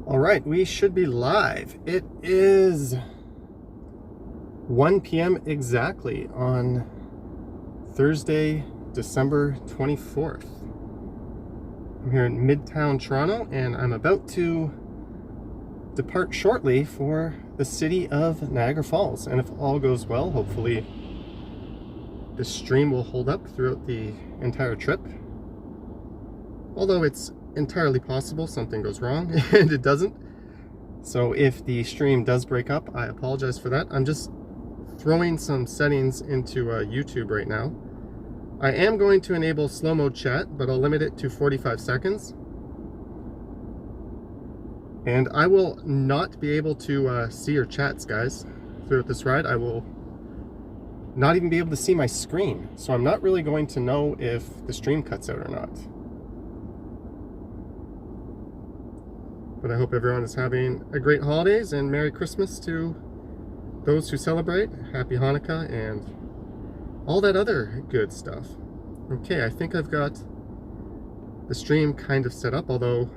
All right, we should be live. It is 1 p.m. exactly on Thursday, December 24th. I'm here in midtown Toronto, and I'm about to depart shortly for the city of Niagara Falls. And if all goes well, hopefully the stream will hold up throughout the entire trip. Although it's entirely possible something goes wrong and it doesn't. So if the stream does break up, I apologize for that. I'm just throwing some settings into YouTube right now. I am going to enable slow mode chat, but I'll limit it to 45 seconds. And I will not be able to see your chats, guys, throughout this ride. I will not even be able to see my screen. So I'm not really going to know if the stream cuts out or not. But I hope everyone is having a great holidays and Merry Christmas to those who celebrate. Happy Hanukkah and all that other good stuff. Okay, I think I've got the stream kind of set up, although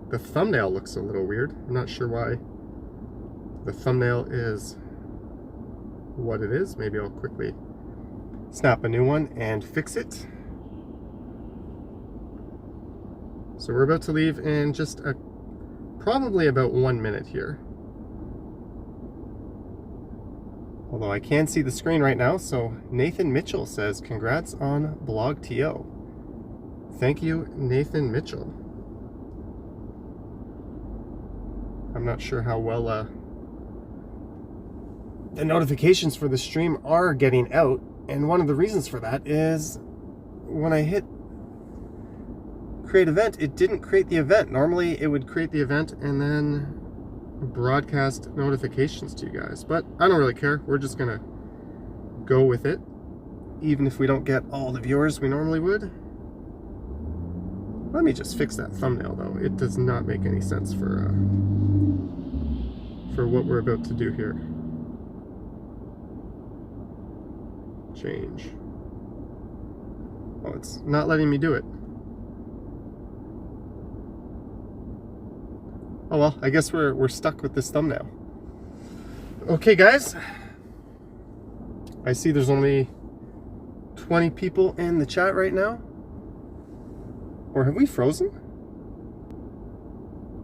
the thumbnail looks a little weird. I'm not sure why the thumbnail is what it is. Maybe I'll quickly snap a new one and fix it. So we're about to leave in just probably about 1 minute here. Although I can see the screen right now, so Nathan Mitchell says, congrats on Blog TO. Thank you, Nathan Mitchell. I'm not sure how well the notifications for the stream are getting out, and one of the reasons for that is when I hit create event, it didn't create the event. Normally it would create the event and then broadcast notifications to you guys, but I don't really care. We're just gonna go with it, even if we don't get all the viewers we normally would. Let me just fix that thumbnail though. It does not make any sense for what we're about to do here. Change. Oh, it's not letting me do it. Oh well, I guess we're stuck with this thumbnail. Okay guys, I see there's only 20 people in the chat right now. Or have we frozen?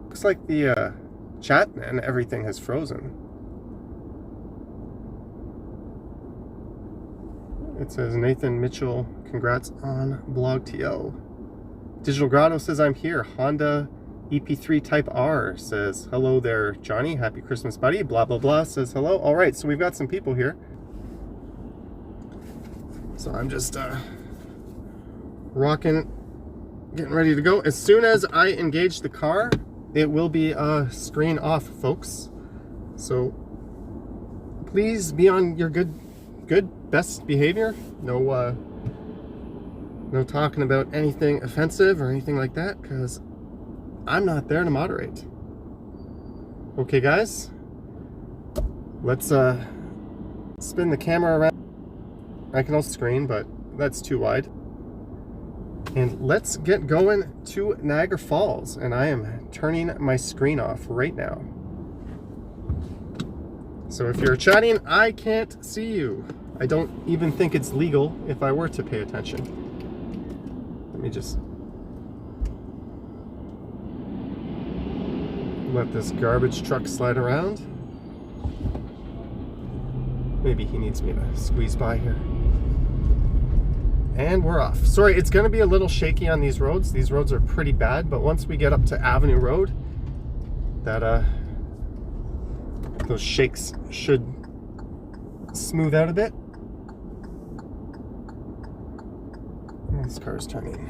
Looks like the chat and everything has frozen. It says Nathan Mitchell, congrats on Blog TO. Digital Grotto says I'm here. Honda EP3 Type R says, hello there, Johnny. Happy Christmas, buddy. Blah, blah, blah says hello. All right, so we've got some people here. So I'm just rocking, getting ready to go. As soon as I engage the car, it will be screen off, folks. So please be on your good, best behavior. No talking about anything offensive or anything like that, because I'm not there to moderate. Okay guys, let's spin the camera around. I can also screen, but that's too wide. And let's get going to Niagara Falls, and I am turning my screen off right now. So if you're chatting, I can't see you. I don't even think it's legal if I were to pay attention. Let me just let this garbage truck slide around. Maybe he needs me to squeeze by here. And we're off. Sorry, it's gonna be a little shaky on these roads. These roads are pretty bad, but once we get up to Avenue Road, that those shakes should smooth out a bit. This car's turning.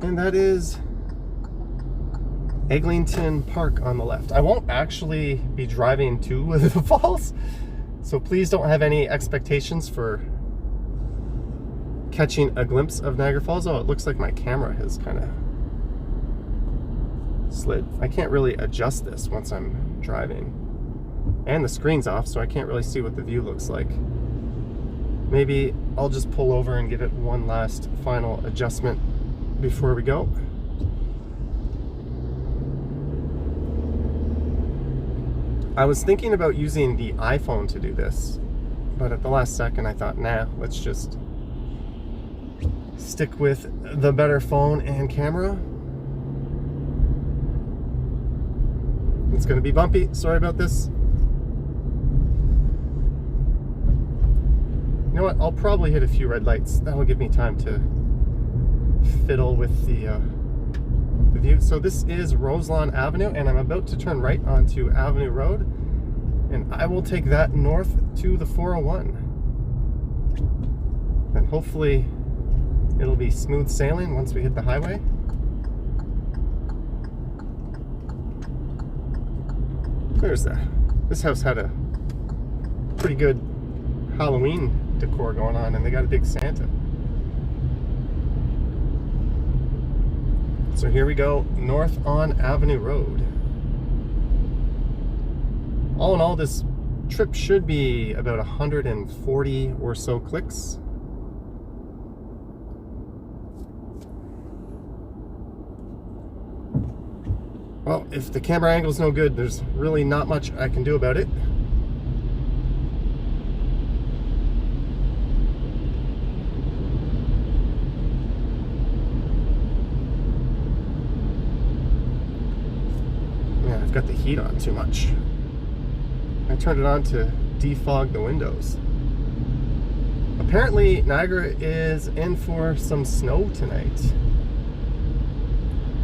And that is Eglinton Park on the left. I won't actually be driving to the falls, so please don't have any expectations for catching a glimpse of Niagara Falls. Oh, it looks like my camera has kind of slid. I can't really adjust this once I'm driving. And the screen's off, so I can't really see what the view looks like. Maybe I'll just pull over and give it one last final adjustment before we go. I was thinking about using the iPhone to do this, but at the last second I thought, nah, let's just stick with the better phone and camera. It's gonna be bumpy, sorry about this. You know what, I'll probably hit a few red lights. That'll give me time to fiddle with the view. So this is Roselawn Avenue, and I'm about to turn right onto Avenue Road, and I will take that north to the 401. And hopefully it'll be smooth sailing once we hit the highway. There's that. This house had a pretty good Halloween decor going on, and they got a big Santa. So here we go, north on Avenue Road. All in all, this trip should be about 140 or so clicks. Well, if the camera angle's no good, there's really not much I can do about it. Yeah, I've got the heat on too much. I turned it on to defog the windows. Apparently, Niagara is in for some snow tonight,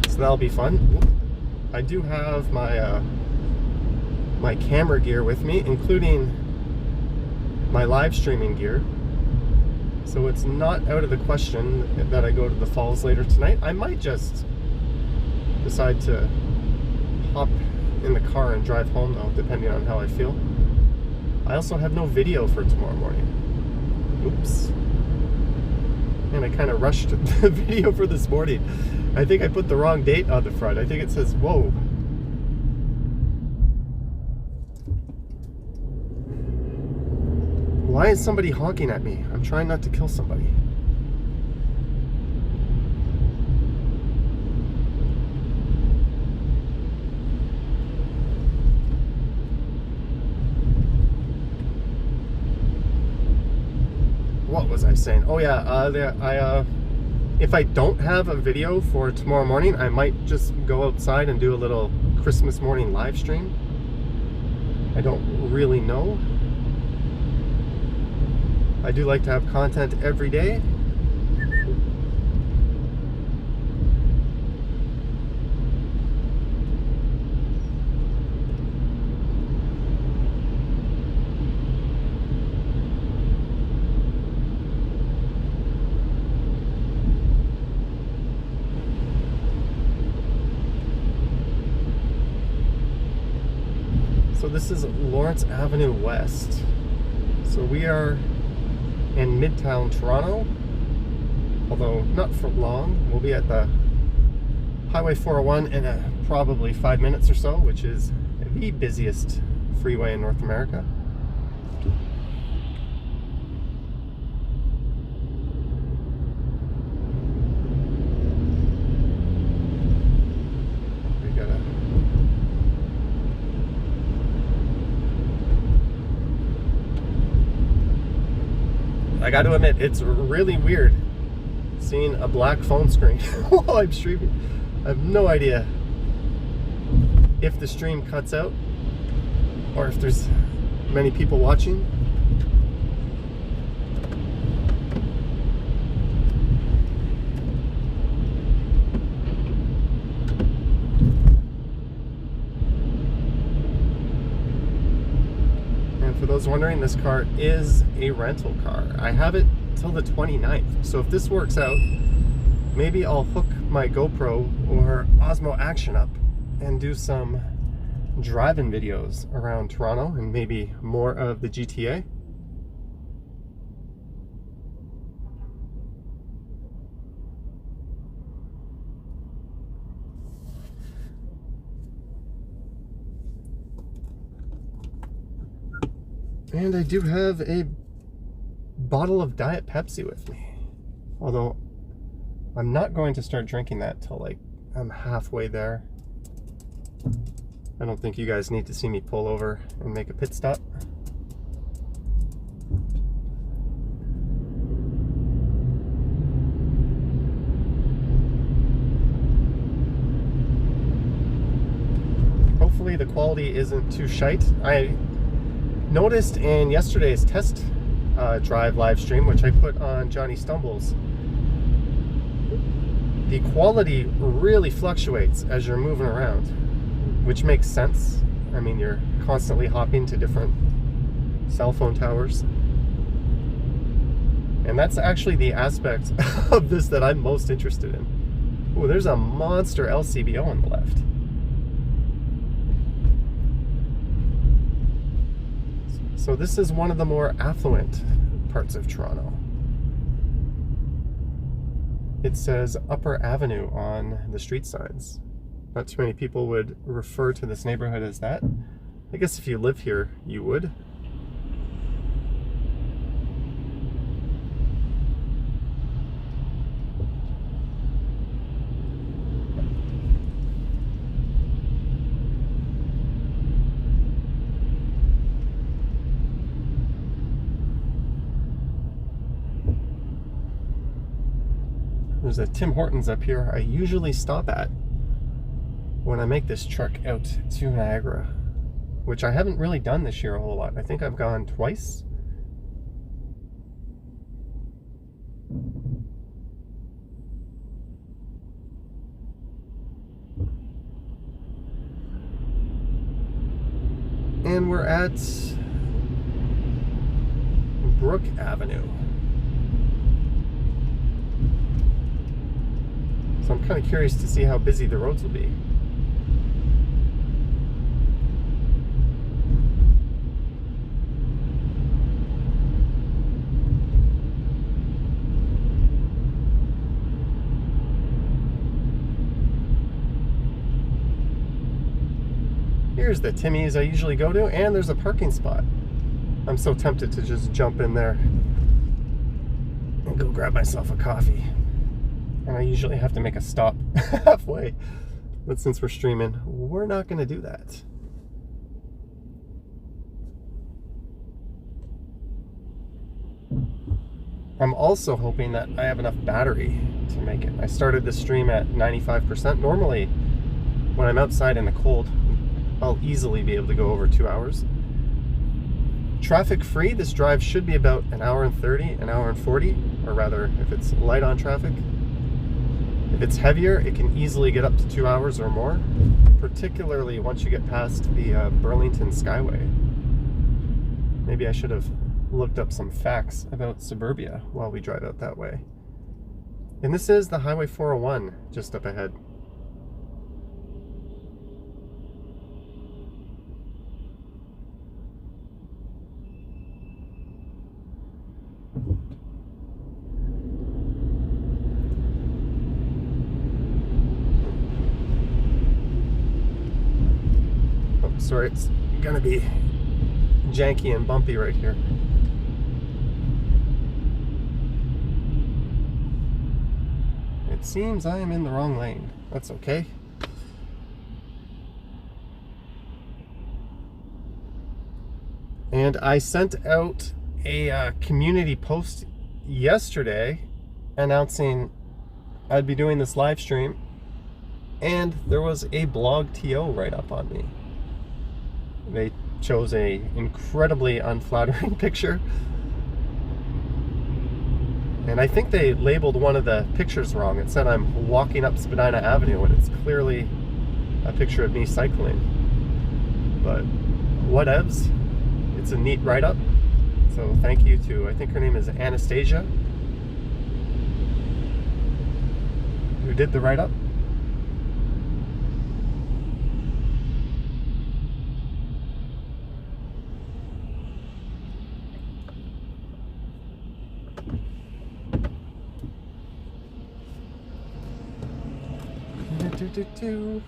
so that'll be fun. I do have my my camera gear with me, including my live streaming gear. So it's not out of the question that I go to the falls later tonight. I might just decide to hop in the car and drive home though, depending on how I feel. I also have no video for tomorrow morning. Oops. And I kind of rushed the video for this morning. I think I put the wrong date on the front. I think it says, whoa. Why is somebody honking at me? I'm trying not to kill somebody. What was I saying? Oh yeah, if I don't have a video for tomorrow morning, I might just go outside and do a little Christmas morning live stream. I don't really know. I do like to have content every day. So this is Lawrence Avenue West. So we are in midtown Toronto, although not for long. We'll be at the Highway 401 in probably 5 minutes or so, which is the busiest freeway in North America. I got to admit, it's really weird seeing a black phone screen while I'm streaming. I have no idea if the stream cuts out or if there's many people watching. For those wondering, this car is a rental car. I have it till the 29th. So if this works out, maybe I'll hook my GoPro or Osmo Action up and do some driving videos around Toronto and maybe more of the GTA. And I do have a bottle of Diet Pepsi with me. Although, I'm not going to start drinking that till like I'm halfway there. I don't think you guys need to see me pull over and make a pit stop. Hopefully the quality isn't too shite. I noticed in yesterday's test drive live stream, which I put on Johnny Stumbles, the quality really fluctuates as you're moving around, which makes sense. I mean, you're constantly hopping to different cell phone towers. And that's actually the aspect of this that I'm most interested in. Oh, there's a monster LCBO on the left. So this is one of the more affluent parts of Toronto. It says Upper Avenue on the street signs. Not too many people would refer to this neighborhood as that. I guess if you live here, you would. There's a Tim Hortons up here I usually stop at when I make this trek out to Niagara, which I haven't really done this year a whole lot. I think I've gone twice. And we're at Brook Avenue. So I'm kind of curious to see how busy the roads will be. Here's the Timmy's I usually go to, and there's a parking spot. I'm so tempted to just jump in there and go grab myself a coffee. And I usually have to make a stop halfway. But since we're streaming, we're not going to do that. I'm also hoping that I have enough battery to make it. I started the stream at 95%. Normally, when I'm outside in the cold, I'll easily be able to go over 2 hours. Traffic free, this drive should be about an hour and 30, an hour and 40, or rather, if it's light on traffic. If it's heavier, it can easily get up to 2 hours or more, particularly once you get past the Burlington Skyway. Maybe I should have looked up some facts about suburbia while we drive out that way. And this is the Highway 401 just up ahead. Sorry, it's gonna be janky and bumpy right here. It seems I am in the wrong lane. That's okay. And I sent out a community post yesterday announcing I'd be doing this live stream, and there was a blog TO right up on me. They chose a incredibly unflattering picture, and I think they labeled one of the pictures wrong. It said I'm walking up Spadina Avenue, and it's clearly a picture of me cycling. But whatevs, it's a neat write-up. So thank you to, I think her name is Anastasia, who did the write-up. Do.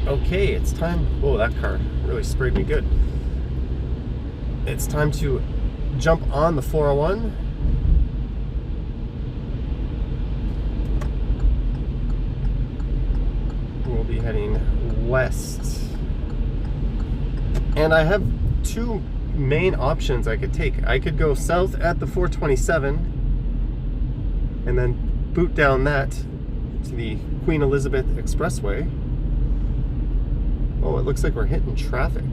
Okay, it's time. Oh, that car really sprayed me good. It's time to jump on the 401. We'll be heading west. And I have two main options I could take. I could go south at the 427 and then boot down that to the Queen Elizabeth Expressway. Oh, it looks like we're hitting traffic.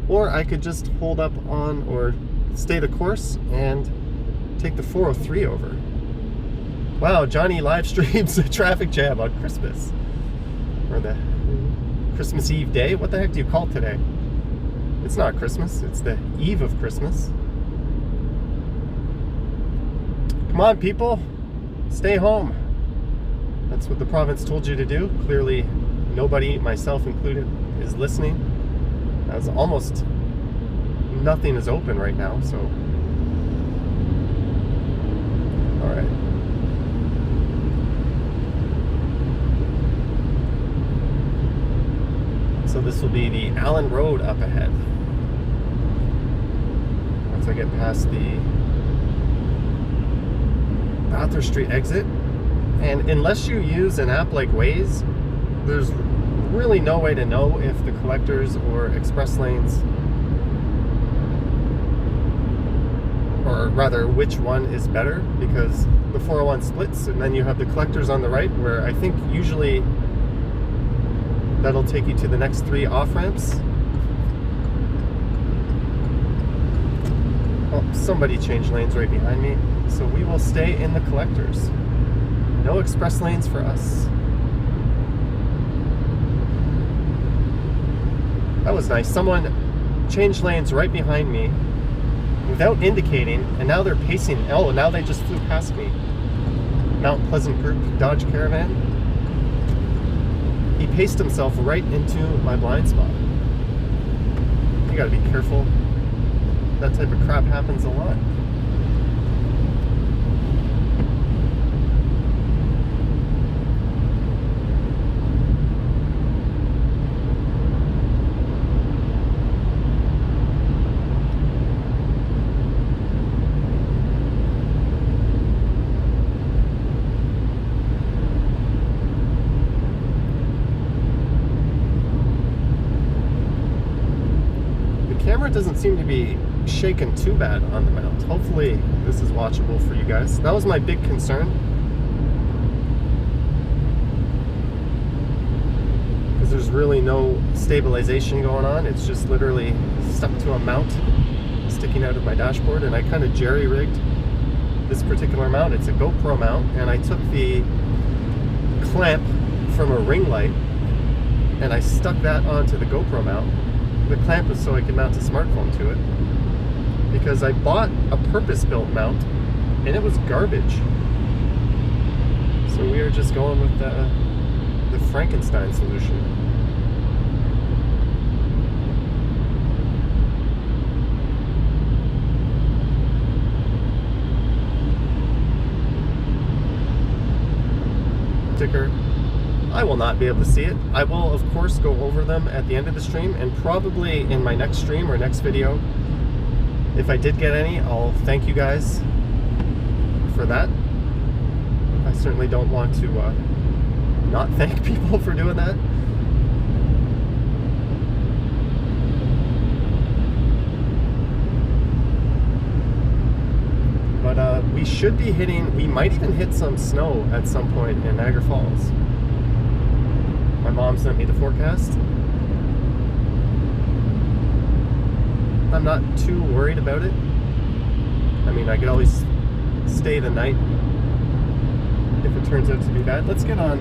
Or I could just hold up on or stay the course and take the 403 over. Wow, Johnny live streams a traffic jam on Christmas. Or the Christmas Eve day. What the heck do you call today? It's not Christmas, it's the eve of Christmas. Come on, people, stay home. That's what the province told you to do. Clearly, nobody, myself included, is listening. As almost nothing is open right now, so. All right. So this will be the Allen Road up ahead. Once I get past the Bathurst Street exit. And unless you use an app like Waze, there's really no way to know if the collectors or express lanes, or rather which one is better, because the 401 splits and then you have the collectors on the right, where I think usually that'll take you to the next 3 off-ramps. Oh, somebody changed lanes right behind me, so we will stay in the collectors. No express lanes for us. That was nice. Someone changed lanes right behind me without indicating, and now they're pacing. Oh, now they just flew past me. Mount Pleasant Group Dodge Caravan. He paced himself right into my blind spot. You gotta be careful. That type of crap happens a lot. Doesn't seem to be shaken too bad on the mount. Hopefully this is watchable for you guys. That was my big concern, because there's really no stabilization going on. It's just literally stuck to a mount sticking out of my dashboard, and I kind of jerry-rigged this particular mount. It's a GoPro mount, and I took the clamp from a ring light and I stuck that onto the GoPro mount. The clamp was so I could mount a smartphone to it, because I bought a purpose-built mount and it was garbage. So we are just going with the Frankenstein solution. Ticker. I will not be able to see it. I will, of course, go over them at the end of the stream, and probably in my next stream or next video, if I did get any, I'll thank you guys for that. I certainly don't want to not thank people for doing that. But we should be hitting, we might even hit some snow at some point in Niagara Falls. My mom sent me the forecast. I'm not too worried about it. I mean, I could always stay the night if it turns out to be bad. Let's get on.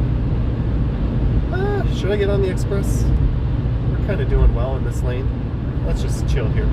Should I get on the express? We're kind of doing well in this lane. Let's just chill here.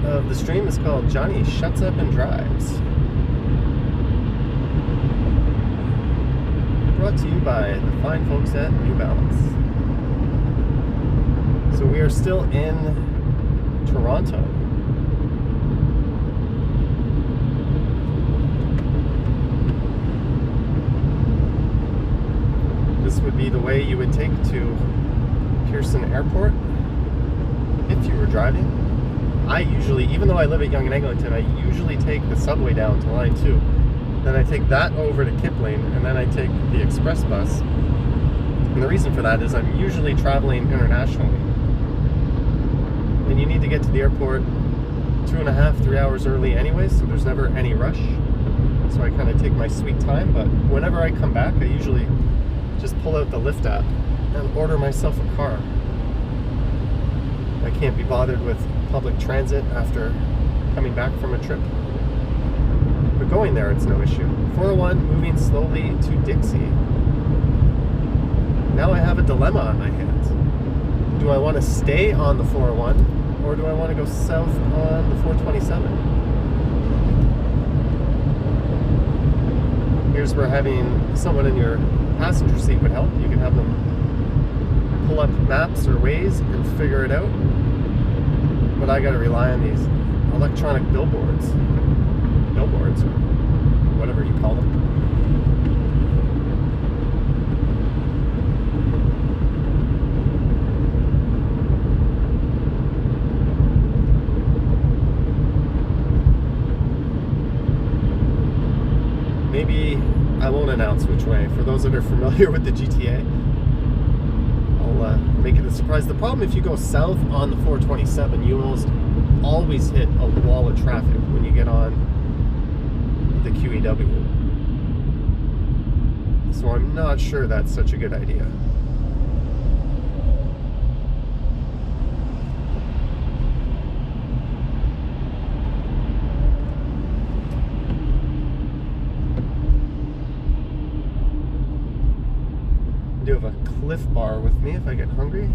of the stream is called Johnny Shuts Up and Drives. Brought to you by the fine folks at New Balance. So we are still in Toronto. This would be the way you would take to Pearson Airport if you were driving. I usually, even though I live at Yonge and Eglinton, I usually take the subway down to line 2. Then I take that over to Kipling, and then I take the express bus. And the reason for that is I'm usually traveling internationally. And you need to get to the airport 2.5, 3 hours early anyway, so there's never any rush. So I kind of take my sweet time, but whenever I come back, I usually just pull out the Lyft app and order myself a car. I can't be bothered with public transit after coming back from a trip. But going there, it's no issue. 401 moving slowly to Dixie. Now I have a dilemma on my hands. Do I want to stay on the 401 or do I want to go south on the 427? Here's where having someone in your passenger seat would help. You can have them pull up maps or Waze and figure it out. But I got to rely on these electronic billboards or whatever you call them. Maybe I won't announce which way. For those that are familiar with the GTA, I'll make it a surprise. The problem, if you go south on the 427, you almost always hit a wall of traffic when you get on the QEW. So I'm not sure that's such a good idea. I do have a Cliff Bar with me if I get hungry.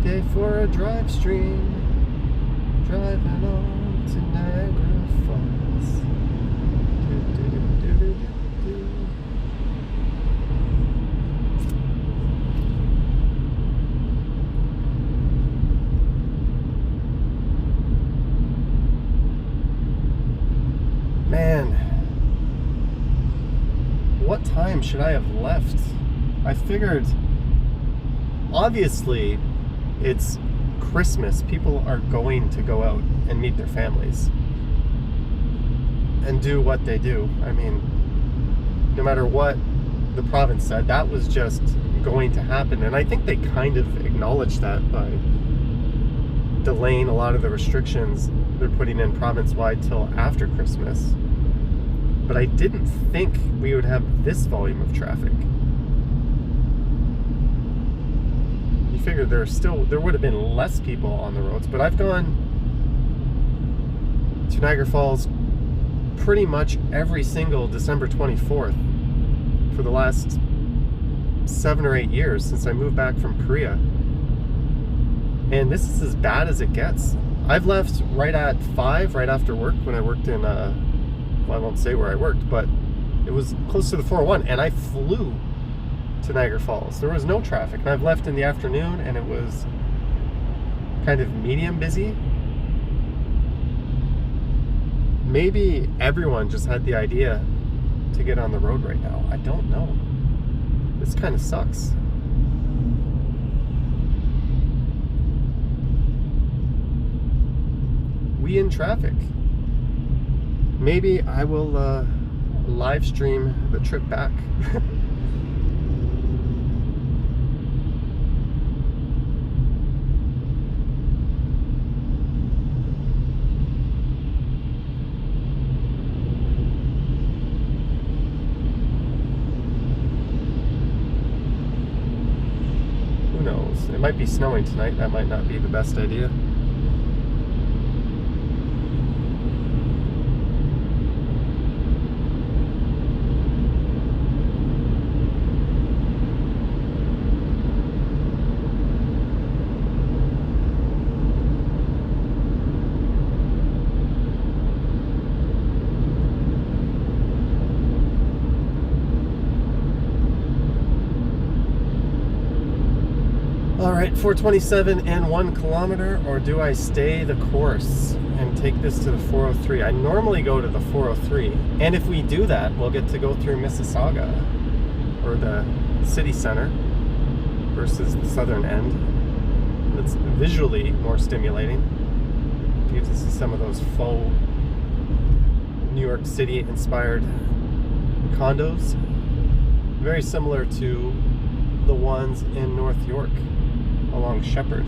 Day for a drive stream, driving on to Niagara Falls. Man, what time should I have left? I figured, obviously, it's Christmas. People are going to go out and meet their families and do what they do. I mean, no matter what the province said, that was just going to happen. And I think they kind of acknowledged that by delaying a lot of the restrictions they're putting in province-wide till after Christmas. But I didn't think we would have this volume of traffic. Figured there would have been less people on the roads, but I've gone to Niagara Falls pretty much every single December 24th for the last 7 or 8 years since I moved back from Korea, and this is as bad as it gets. I've left right at 5 right after work when I worked in well, I won't say where I worked, but it was close to the 401, and I flew to Niagara Falls. There was no traffic, and I've left in the afternoon and it was kind of medium busy. Maybe everyone just had the idea to get on the road right now. I don't know. This kind of sucks. We in traffic. Maybe I will live stream the trip back. might be snowing tonight. That might not be the best idea. All right, 427 and 1 kilometer, or do I stay the course and take this to the 403? I normally go to the 403, and if we do that, we'll get to go through Mississauga, or the city center, versus the southern end. It's visually more stimulating. You get to see some of those faux New York City inspired condos, very similar to the ones in North York along Shepherd.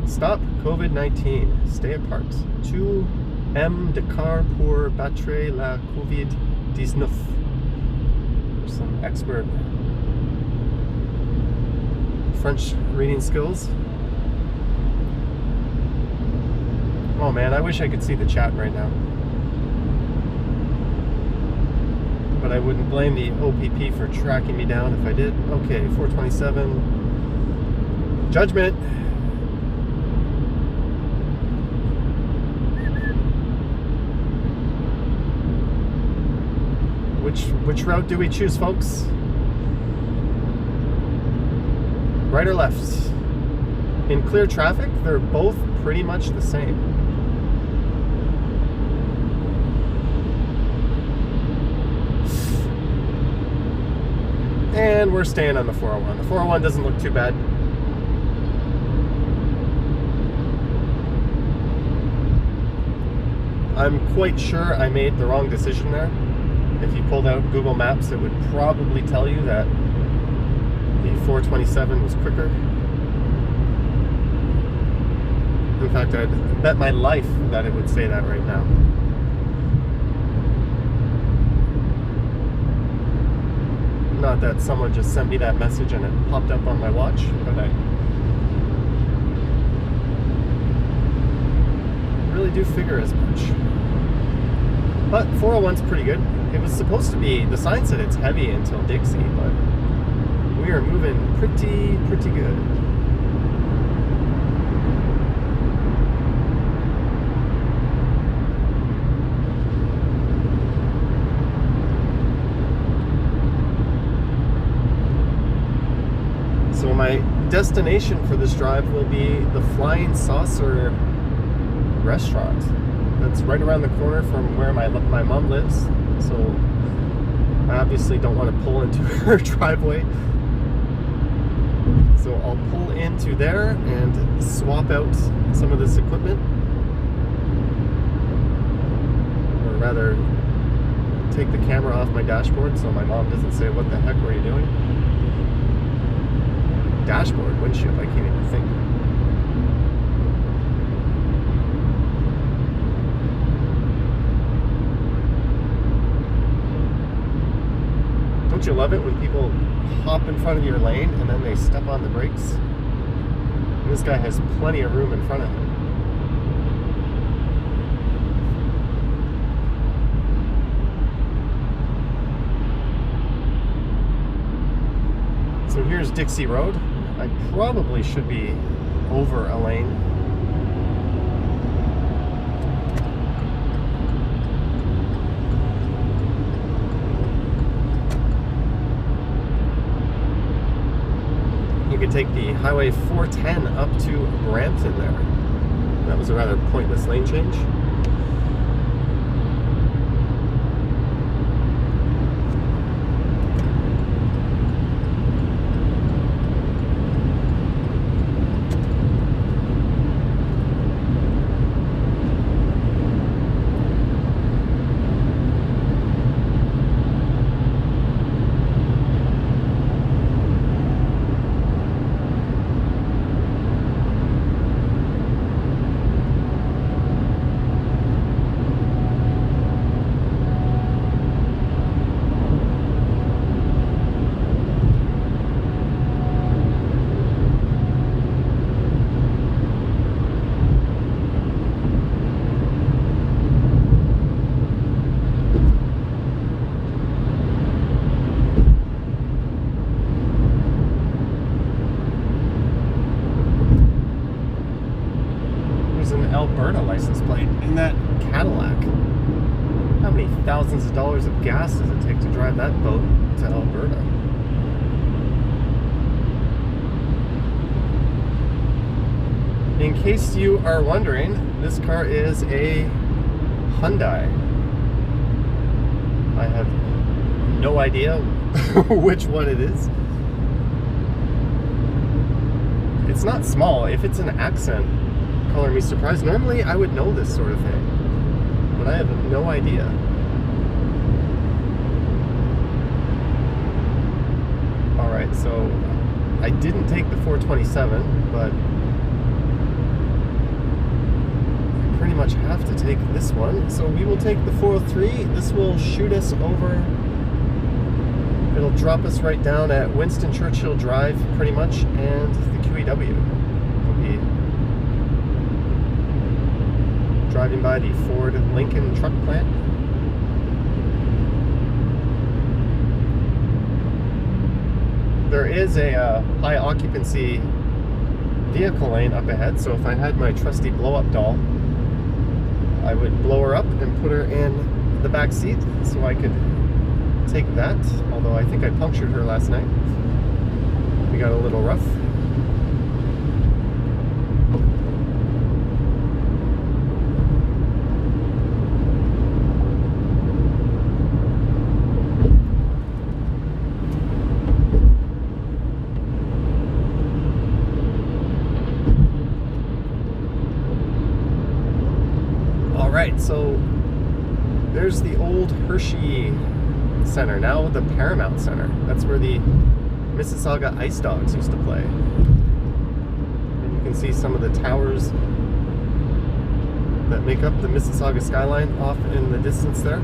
Stop COVID-19. Stay apart. 2M de car pour battre la COVID-19. There's some expert French reading skills. Oh man, I wish I could see the chat right now. But I wouldn't blame the OPP for tracking me down if I did. Okay, 427. Judgment. Which route do we choose, folks? Right or left? In clear traffic, they're both pretty much the same. And we're staying on the 401. The 401 doesn't look too bad. I'm quite sure I made the wrong decision there. If you pulled out Google Maps, it would probably tell you that the 427 was quicker. In fact, I'd bet my life that it would say that right now. Not that someone just sent me that message and it popped up on my watch, but I really do figure as much. But 401's pretty good. It was supposed to be, the sign said it's heavy until Dixie, but we are moving pretty good. So my destination for this drive will be the Flying Saucer restaurant. That's right around the corner from where my mom lives. So I obviously don't want to pull into her driveway. So I'll pull into there and swap out some of this equipment. Or rather, take the camera off my dashboard so my mom doesn't say, "What the heck were you doing?" Dashboard, windshield, I can't even think. Don't you love it when people hop in front of your lane and then they step on the brakes? And this guy has plenty of room in front of him. So here's Dixie Road. I probably should be over a lane. You could take the Highway 410 up to Brampton there. That was a rather pointless lane change. Alberta license plate in that Cadillac. How many thousands of dollars of gas does it take to drive that boat to Alberta? In case you are wondering, this car is a Hyundai. I have no idea which one it is. It's not small. If it's an accent, color me surprised. Normally I would know this sort of thing, but I have no idea. Alright, so I didn't take the 427, but I pretty much have to take this one. So we will take the 403. This will shoot us over. It'll drop us right down at Winston Churchill Drive, pretty much, and the QEW. We'll be driving by the Ford Lincoln truck plant. There is a high occupancy vehicle lane up ahead, so if I had my trusty blow-up doll, I would blow her up and put her in the back seat so I could take that, although I think I punctured her last night. We got a little rough. Alright, so there's the old Hershey Center, now the Paramount Center. That's where the Mississauga Ice Dogs used to play. And you can see some of the towers that make up the Mississauga skyline off in the distance there.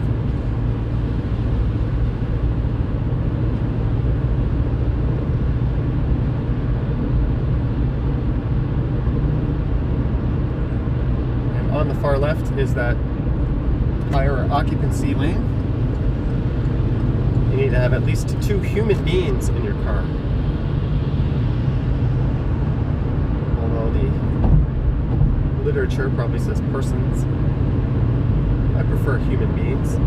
And on the far left is that higher occupancy lane. You need to have at least 2 human beings in your car. Although the literature probably says persons. I prefer human beings.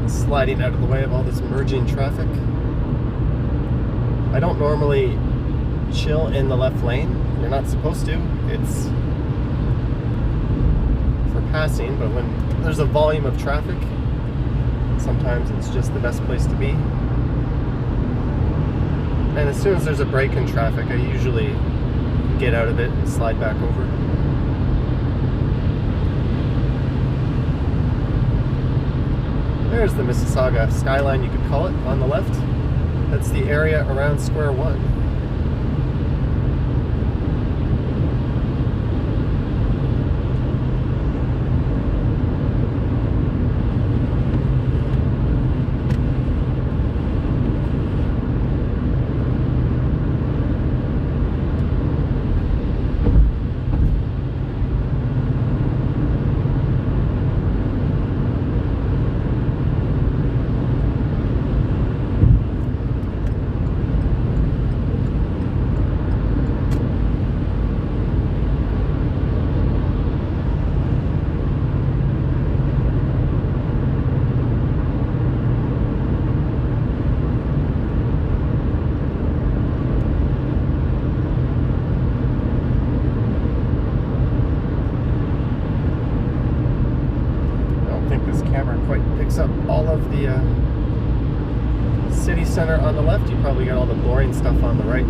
Sliding out of the way of all this merging traffic. I don't normally chill in the left lane. You're not supposed to. It's for passing, but when there's a volume of traffic, sometimes it's just the best place to be. And as soon as there's a break in traffic, I usually get out of it and slide back over. There's the Mississauga skyline, you could call it, on the left. That's the area around Square One. Up all of the city center on the left. You probably got all the boring stuff on the right.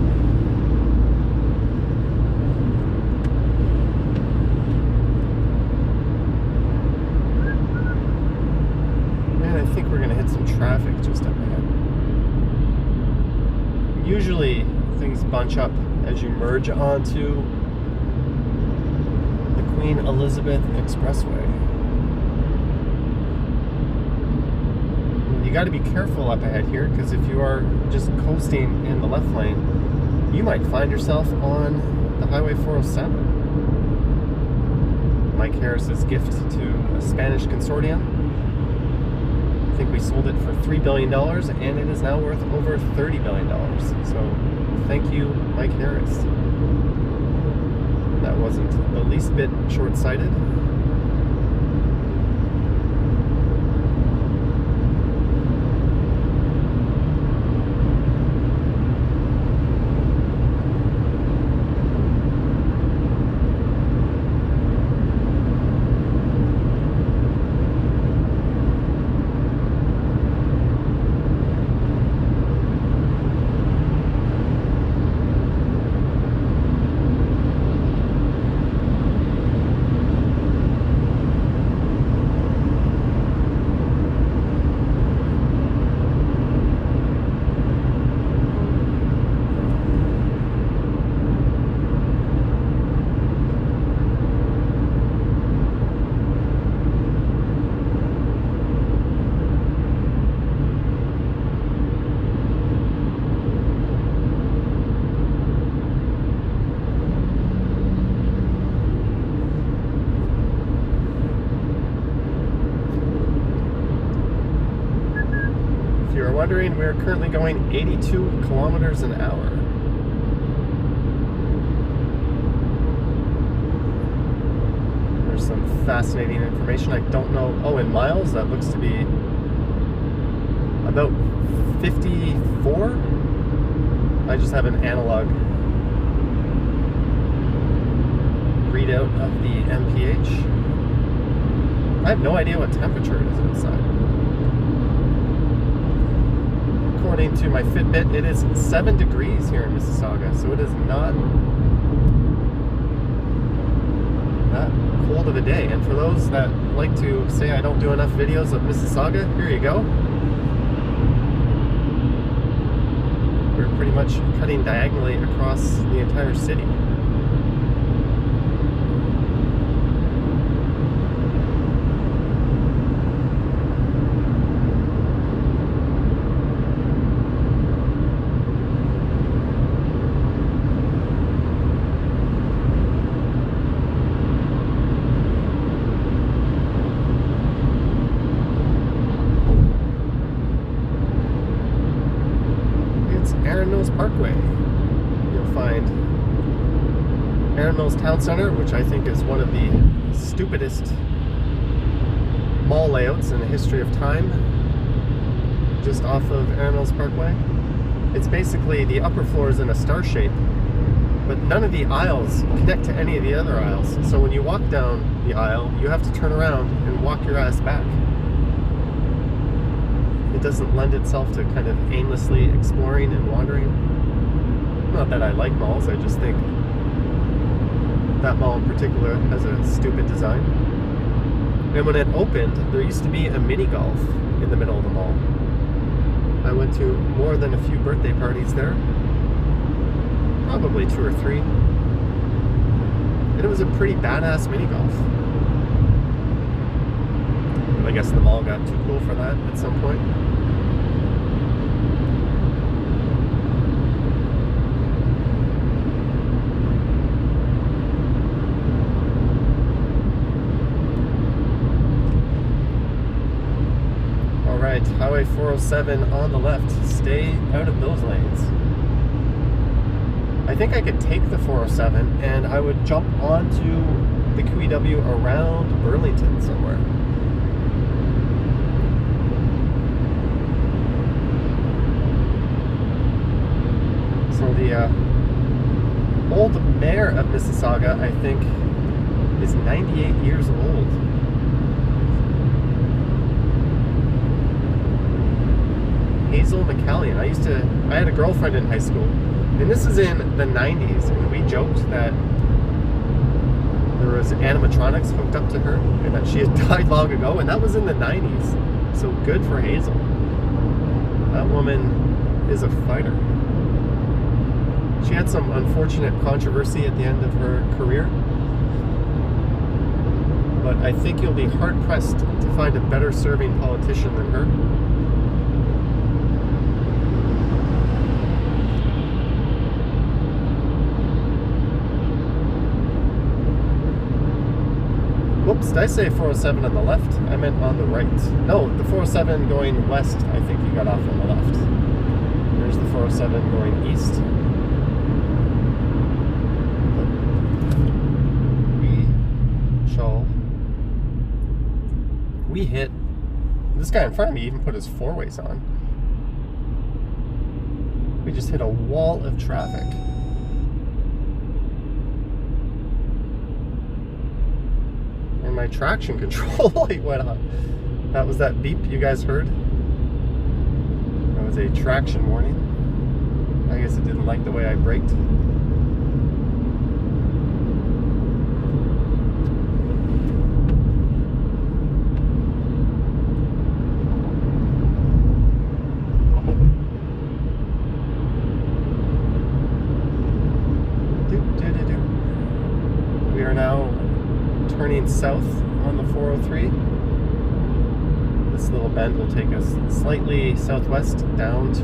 And I think we're get some traffic just up ahead. Usually things bunch up as you merge onto the Queen Elizabeth Expressway. You got to be careful up ahead here, because if you are just coasting in the left lane, you might find yourself on the Highway 407. Mike Harris's gift to a Spanish consortium. I think we sold it for $3 billion, and it is now worth over $30 billion. So thank you, Mike Harris. That wasn't the least bit short-sighted. Wondering, we're currently going 82 kilometers an hour. There's some fascinating information. I don't know. Oh, in miles, that looks to be about 54. I just have an analog readout of the MPH. I have no idea what temperature it is inside. According to my Fitbit, it is 7 degrees here in Mississauga, so it is not that cold of a day. And for those that like to say I don't do enough videos of Mississauga, here you go. We're pretty much cutting diagonally across the entire city. Parkway. You'll find Erin Mills Town Center, which I think is one of the stupidest mall layouts in the history of time, just off of Erin Mills Parkway. It's basically the upper floor is in a star shape, but none of the aisles connect to any of the other aisles. So when you walk down the aisle, you have to turn around and walk your ass back. It doesn't lend itself to kind of aimlessly exploring and wandering. Not that I like malls, I just think that mall in particular has a stupid design. And when it opened, there used to be a mini golf in the middle of the mall. I went to more than a few birthday parties there, probably 2 or 3. And it was a pretty badass mini golf. I guess the mall got too cool for that at some point. All right, Highway 407 on the left. Stay out of those lanes. I think I could take the 407 and I would jump onto the QEW around Burlington somewhere. So the old mayor of Mississauga, I think, is 98 years old. Hazel McCallion. I had a girlfriend in high school, and this is in the 90s, and we joked that there was animatronics hooked up to her, and that she had died long ago, and that was in the 90s. So good for Hazel. That woman is a fighter. She had some unfortunate controversy at the end of her career, but I think you'll be hard-pressed to find a better serving politician than her. Whoops, did I say 407 on the left? I meant on the right. No, the 407 going west, I think you got off on the left. There's the 407 going east. We hit, this guy in front of me even put his four-ways on. We just hit a wall of traffic. And my traction control light went on. That was that beep you guys heard. That was a traction warning. I guess it didn't like the way I braked. We are now turning south on the 403. This little bend will take us slightly southwest down to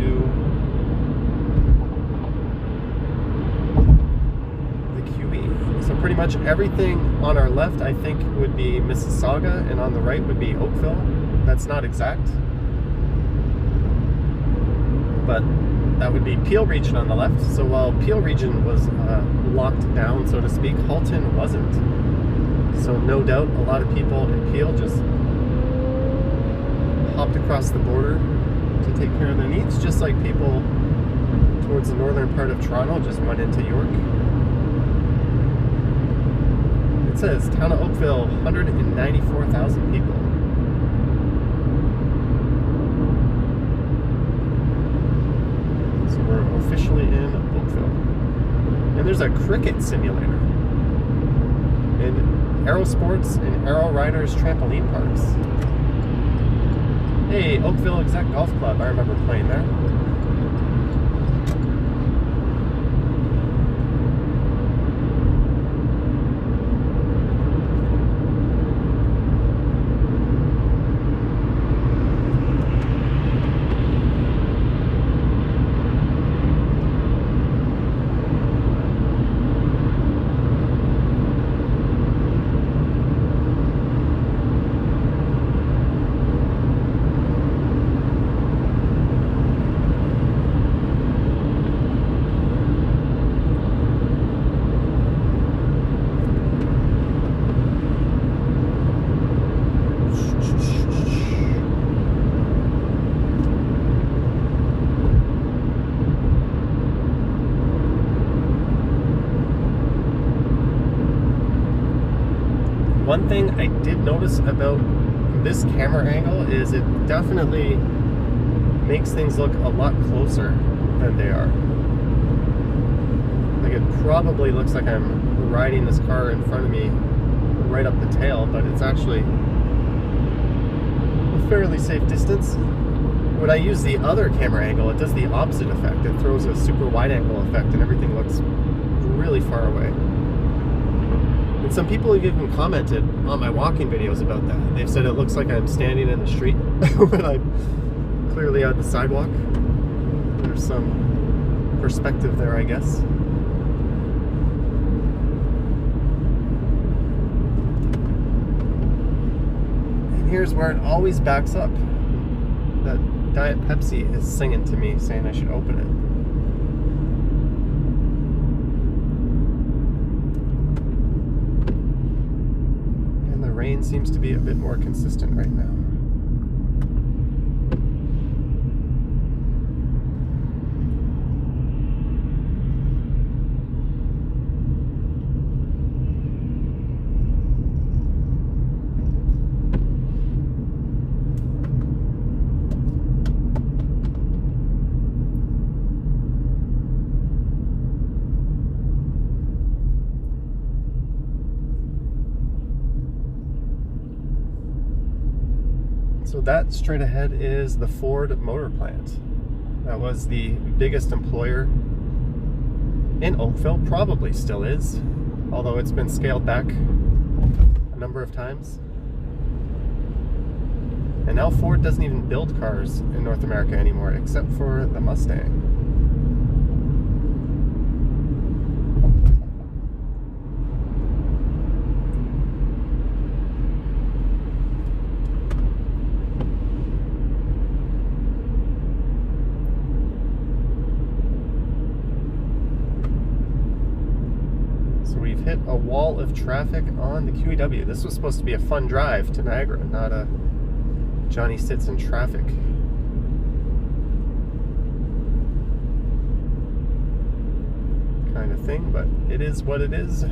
the QE. So pretty much everything on our left, I think, would be Mississauga, and on the right would be Oakville. That's not exact, but that would be Peel Region on the left. So while Peel Region was locked down, so to speak, Halton wasn't. So no doubt a lot of people in Peel just hopped across the border to take care of their needs, just like people towards the northern part of Toronto just went into York. It says, town of Oakville, 194,000 people. We're officially in Oakville. And there's a cricket simulator in Aero Sports and Aero Riders trampoline parks. Hey, Oakville Exec Golf Club. I remember playing there. One thing I did notice about this camera angle is it definitely makes things look a lot closer than they are. Like, it probably looks like I'm riding this car in front of me right up the tail, but it's actually a fairly safe distance. When I use the other camera angle, it does the opposite effect. It throws a super wide angle effect and everything looks really far away. And some people have even commented on my walking videos about that. They've said it looks like I'm standing in the street when I'm clearly on the sidewalk. There's some perspective there, I guess. And here's where it always backs up. That Diet Pepsi is singing to me, saying I should open it. Rain seems to be a bit more consistent right now. So that straight ahead is the Ford motor plant. That was the biggest employer in Oakville, probably still is, although it's been scaled back a number of times. And now Ford doesn't even build cars in North America anymore, except for the Mustang. We've hit a wall of traffic on the QEW. This was supposed to be a fun drive to Niagara, not a Johnny sits in traffic. Kind of thing, but it is what it is.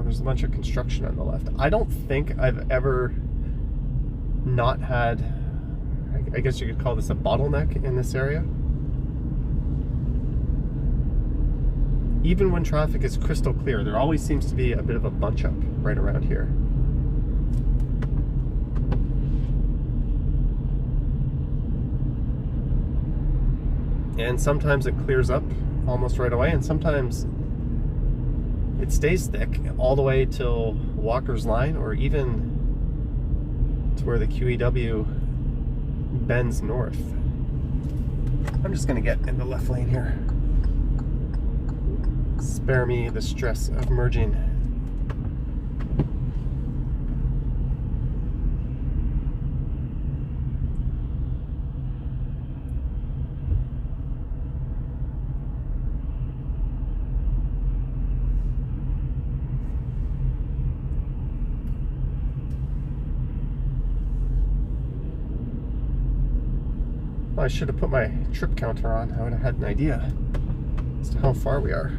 There's a bunch of construction on the left. I don't think I've ever not had, I guess you could call this a bottleneck in this area. Even when traffic is crystal clear, there always seems to be a bit of a bunch up right around here. And sometimes it clears up almost right away, and sometimes it stays thick all the way till Walker's Line, or even to where the QEW bends north. I'm just gonna get in the left lane here. Spare me the stress of merging. I should have put my trip counter on. I would have had an idea as to how far we are.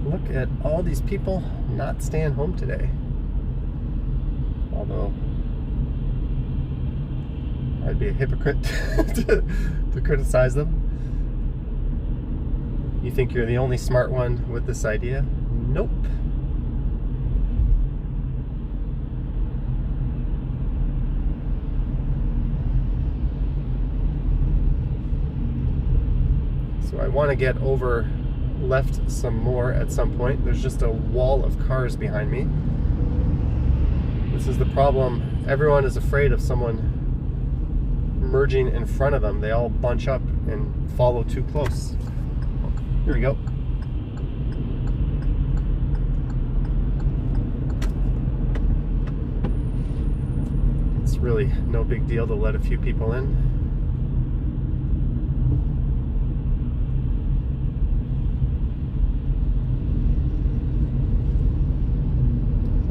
Look at all these people not staying home today. Although I'd be a hypocrite to criticize them. You think you're the only smart one with this idea? Nope. So I want to get over left some more at some point. There's just a wall of cars behind me. This is the problem. Everyone is afraid of someone merging in front of them. They all bunch up and follow too close. Here we go. It's really no big deal to let a few people in.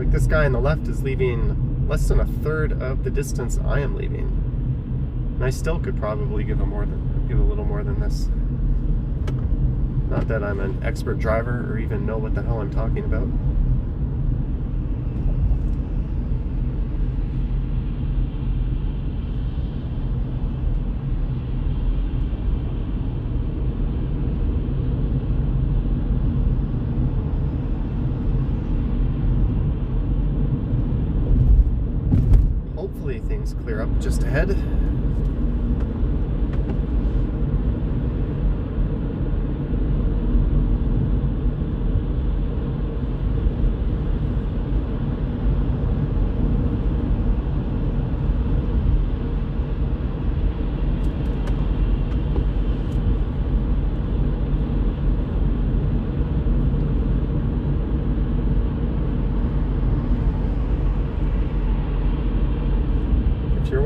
This guy on the left is leaving less than a third of the distance I am leaving, and I still could probably give a little more than this. Not that I'm an expert driver or even know what the hell I'm talking about. Things clear up just ahead.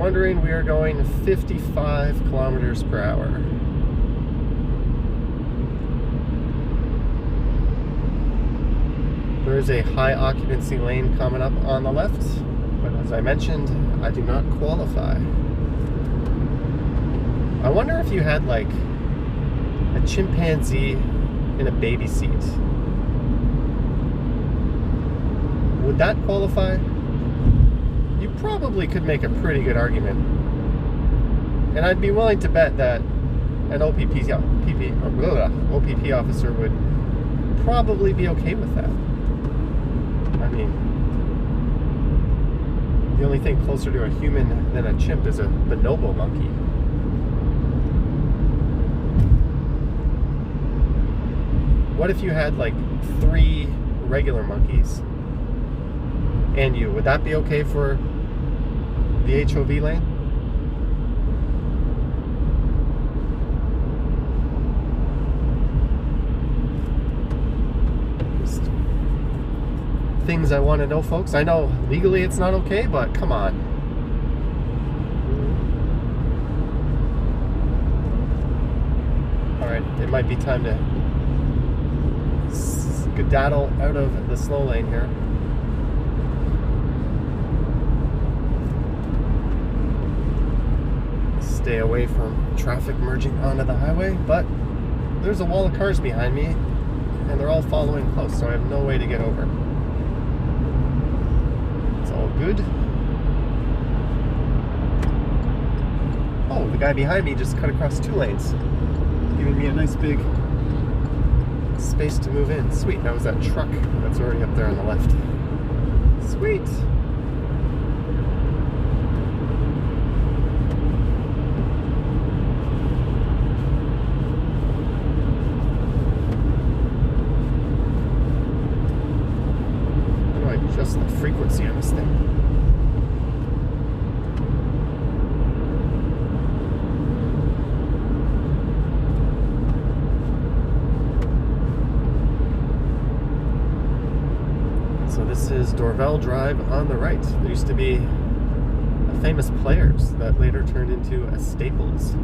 wondering, we are going 55 kilometers per hour. There is a high occupancy lane coming up on the left, but as I mentioned, I do not qualify. I wonder if you had like a chimpanzee in a baby seat. Would that qualify? You probably could make a pretty good argument. And I'd be willing to bet that an OPP officer would probably be okay with that. I mean, the only thing closer to a human than a chimp is a bonobo monkey. What if you had like 3 regular monkeys and you? Would that be okay for the HOV lane? Just things I want to know, folks. I know legally it's not okay, but come on. Alright, it might be time to skedaddle out of the slow lane here. Stay away from traffic merging onto the highway, but there's a wall of cars behind me and they're all following close, so I have no way to get over. It's all good. Oh, the guy behind me just cut across 2 lanes, giving me a nice big space to move in. Sweet, that was that truck that's already up there on the left. Sweet. How do I adjust the frequency on this thing? This is Dorval Drive on the right. There used to be a famous Players that later turned into a Staples,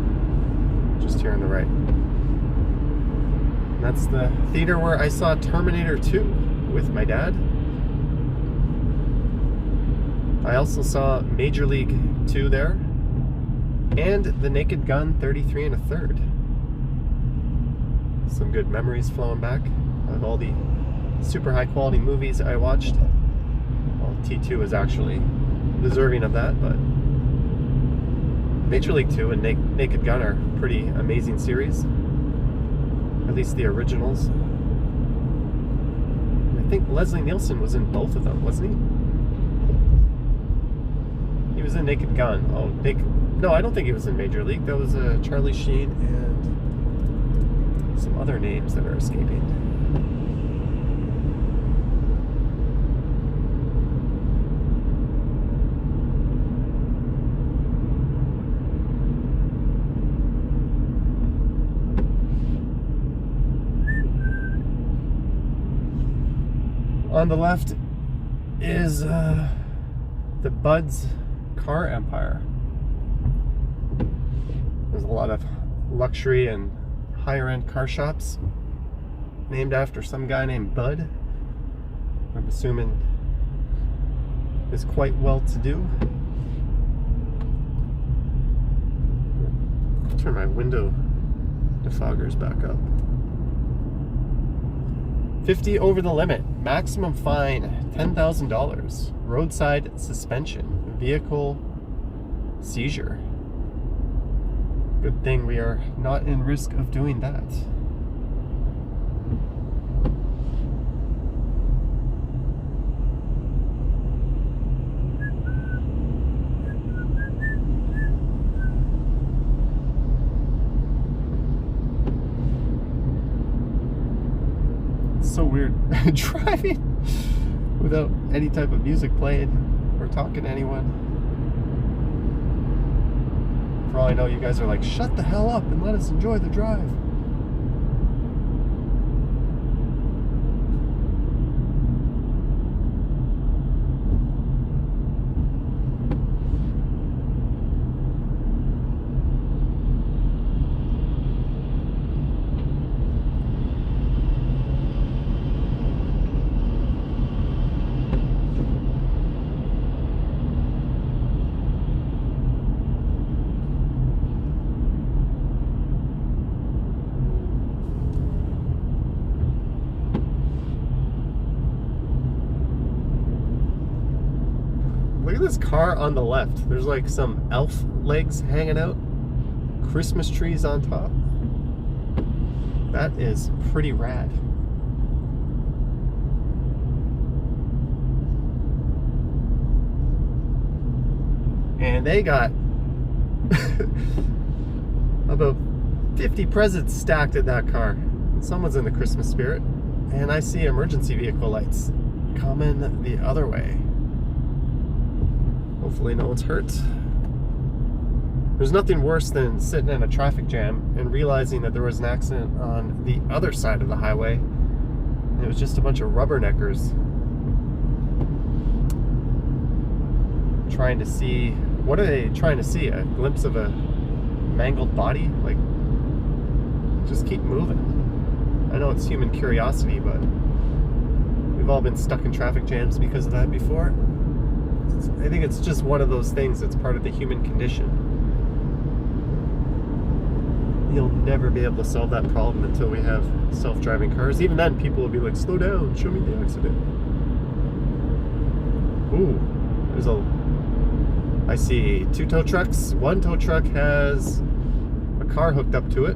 just here on the right. And that's the theater where I saw Terminator 2 with my dad. I also saw Major League 2 there, and The Naked Gun 33 1/3. Some good memories flowing back of all the super high quality movies I watched. Well, T2 is actually deserving of that, but Major League 2 and Naked Gun are pretty amazing series. At least the originals. I think Leslie Nielsen was in both of them, wasn't he? He was in Naked Gun. Oh, no, I don't think he was in Major League. That was Charlie Sheen and some other names that are escaping. On the left is the Bud's car empire. There's a lot of luxury and higher end car shops named after some guy named Bud. I'm assuming is quite well to do. Turn my window defoggers back up. 50 over the limit, maximum fine $10,000, roadside suspension, vehicle seizure. Good thing we are not in risk of doing that. So weird driving without any type of music playing or talking to anyone. For all I know, you guys are like, shut the hell up and let us enjoy the drive. this car on the left. There's like some elf legs hanging out. Christmas trees on top. That is pretty rad. And they got about 50 presents stacked in that car. Someone's in the Christmas spirit. And I see emergency vehicle lights coming the other way. Hopefully no one's hurt. There's nothing worse than sitting in a traffic jam and realizing that there was an accident on the other side of the highway. And it was just a bunch of rubberneckers trying to see, what are they trying to see? A glimpse of a mangled body? Like, just keep moving. I know it's human curiosity, but we've all been stuck in traffic jams because of that before. I think it's just one of those things that's part of the human condition. You'll never be able to solve that problem until we have self-driving cars. Even then, people will be like, slow down, show me the accident. Ooh, I see 2 tow trucks. One tow truck has a car hooked up to it.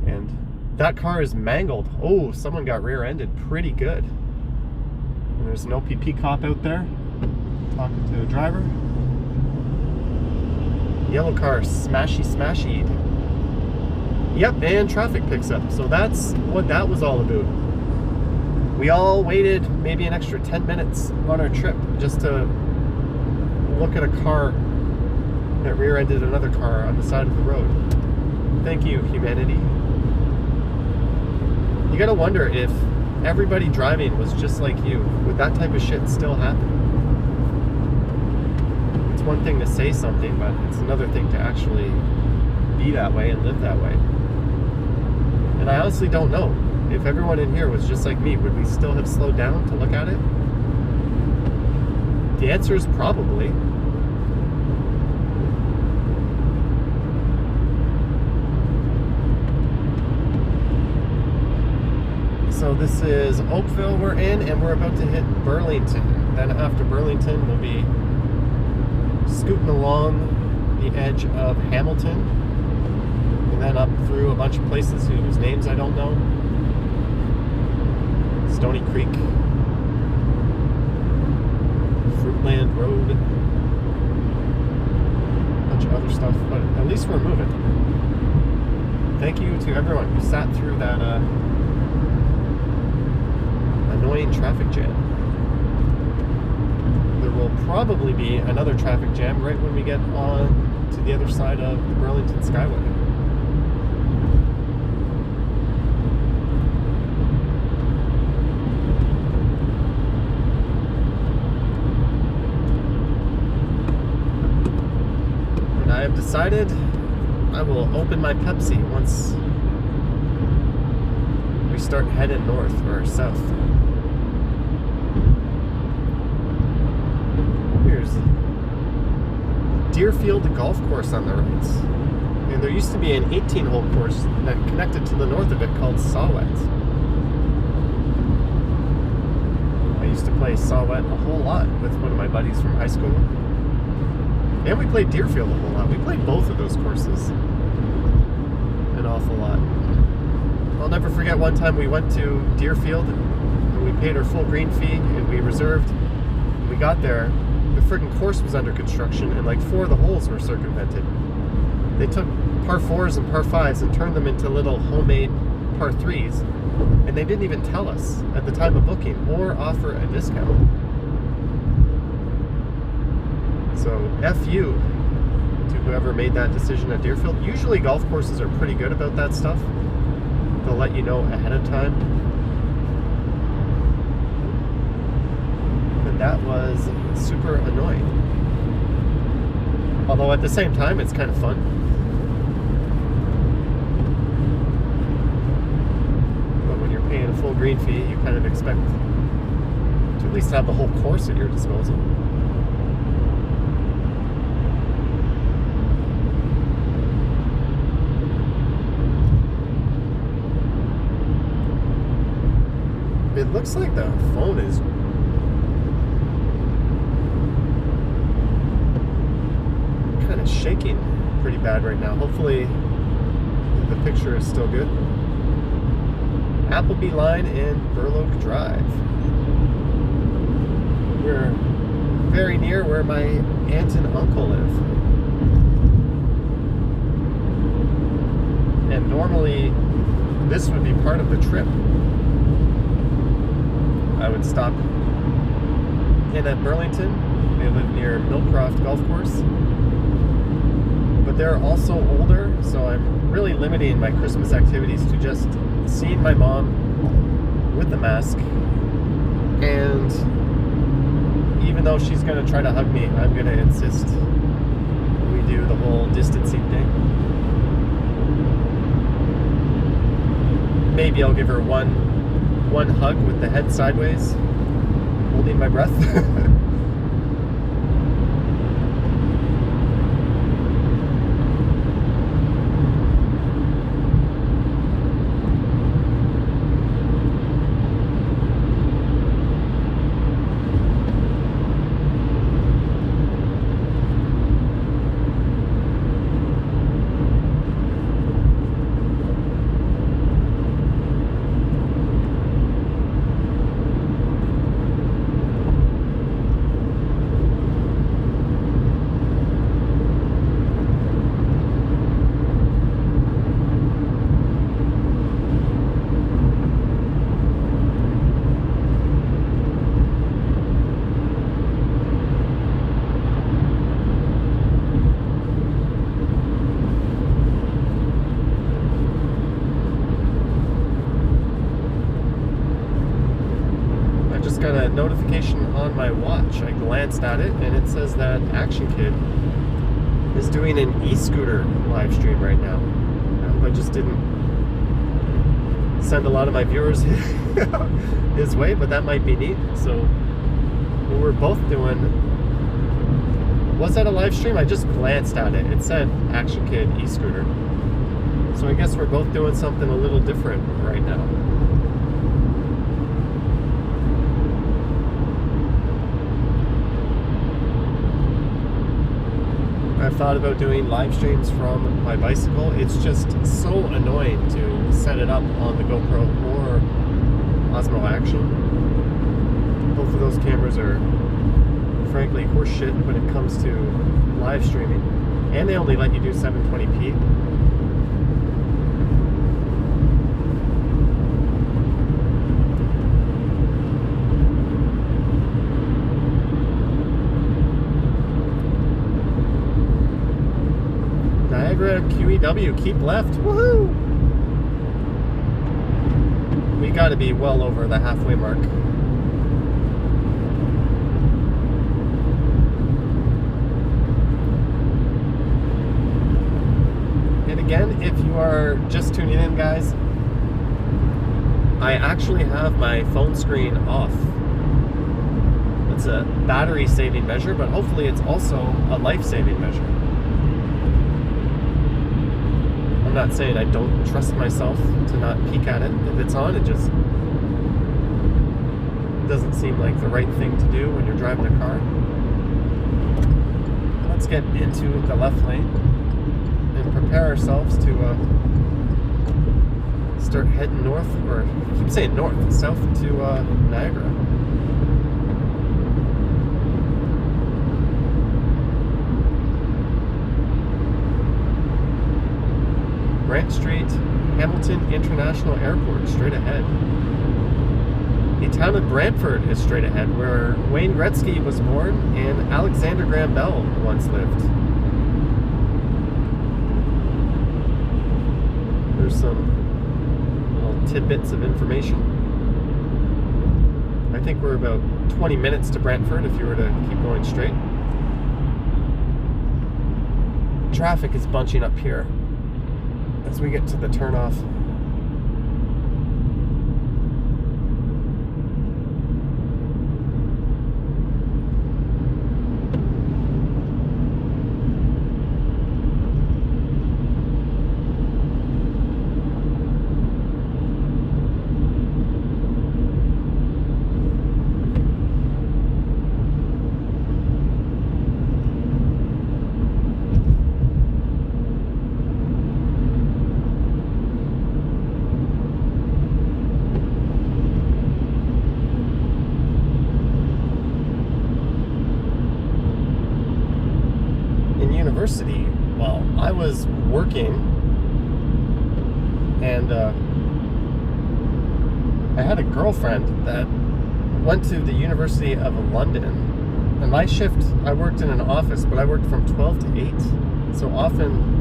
And that car is mangled. Oh, someone got rear-ended pretty good. And there's an OPP cop out there talking to a driver. Yellow car, smashy. Yep, and traffic picks up. So that's what that was all about. We all waited maybe an extra 10 minutes on our trip just to look at a car that rear-ended another car on the side of the road. Thank you, humanity. You gotta wonder if everybody driving was just like you, would that type of shit still happen? It's one thing to say something, but it's another thing to actually be that way and live that way. And I honestly don't know. If everyone in here was just like me, would we still have slowed down to look at it? The answer is probably. So this is Oakville we're in, and we're about to hit Burlington. Then after Burlington, we'll be scooting along the edge of Hamilton, and then up through a bunch of places whose names I don't know. Stony Creek, Fruitland Road, a bunch of other stuff, but at least we're moving. Thank you to everyone who sat through that annoying traffic jam. There will probably be another traffic jam right when we get on to the other side of the Burlington Skyway. And I have decided I will open my Pepsi once we start heading north or south. Here's Deerfield Golf Course on the right. And there used to be an 18-hole course that connected to the north of it called Sawet. I used to play Sawet a whole lot with one of my buddies from high school. And we played Deerfield a whole lot. We played both of those courses an awful lot. I'll never forget one time we went to Deerfield and we paid our full green fee and we reserved. When we got there, the freaking course was under construction and like 4 of the holes were circumvented. They took par 4s and par 5s and turned them into little homemade par 3s, and they didn't even tell us at the time of booking or offer a discount. So F you to whoever made that decision at Deerfield. Usually golf courses are pretty good about that stuff. They'll let you know ahead of time. But that was super annoying. Although at the same time, it's kind of fun. But when you're paying a full green fee, you kind of expect to at least have the whole course at your disposal. It looks like the phone is shaking pretty bad right now. Hopefully the picture is still good. Appleby Line and Burloak Drive. We're very near where my aunt and uncle live. And normally this would be part of the trip. I would stop in at Burlington. They live near Millcroft Golf Course. But they're also older, so I'm really limiting my Christmas activities to just seeing my mom with the mask. And even though she's going to try to hug me, I'm going to insist we do the whole distancing thing. Maybe I'll give her one hug with the head sideways, holding my breath. Got a notification on my watch. I glanced at it and it says that Action Kid is doing an e-scooter live stream right now. I hope I just didn't send a lot of my viewers his way, but that might be neat. So what we're both doing, was that a live stream? I just glanced at it. It said Action Kid e-scooter. So I guess we're both doing something a little different right now. I've thought about doing live streams from my bicycle. It's just so annoying to set it up on the GoPro or Osmo Action. Both of those cameras are frankly horseshit when it comes to live streaming. And they only let you do 720p. Niagara QEW, keep left. Woohoo! We gotta be well over the halfway mark. And again, if you are just tuning in, guys, I actually have my phone screen off. It's a battery saving measure, but hopefully it's also a life saving measure. I'm not saying I don't trust myself to not peek at it if it's on. It just doesn't seem like the right thing to do when you're driving a car. Let's get into the left lane and prepare ourselves to start heading north, or I keep saying north, south to Niagara. Brant Street, Hamilton International Airport, straight ahead. The town of Brantford is straight ahead, where Wayne Gretzky was born and Alexander Graham Bell once lived. There's some little tidbits of information. I think we're about 20 minutes to Brantford if you were to keep going straight. Traffic is bunching up here as we get to the turnoff. working, and I had a girlfriend that went to the University of London, and my shift, I worked in an office, but I worked from 12 to 8, so often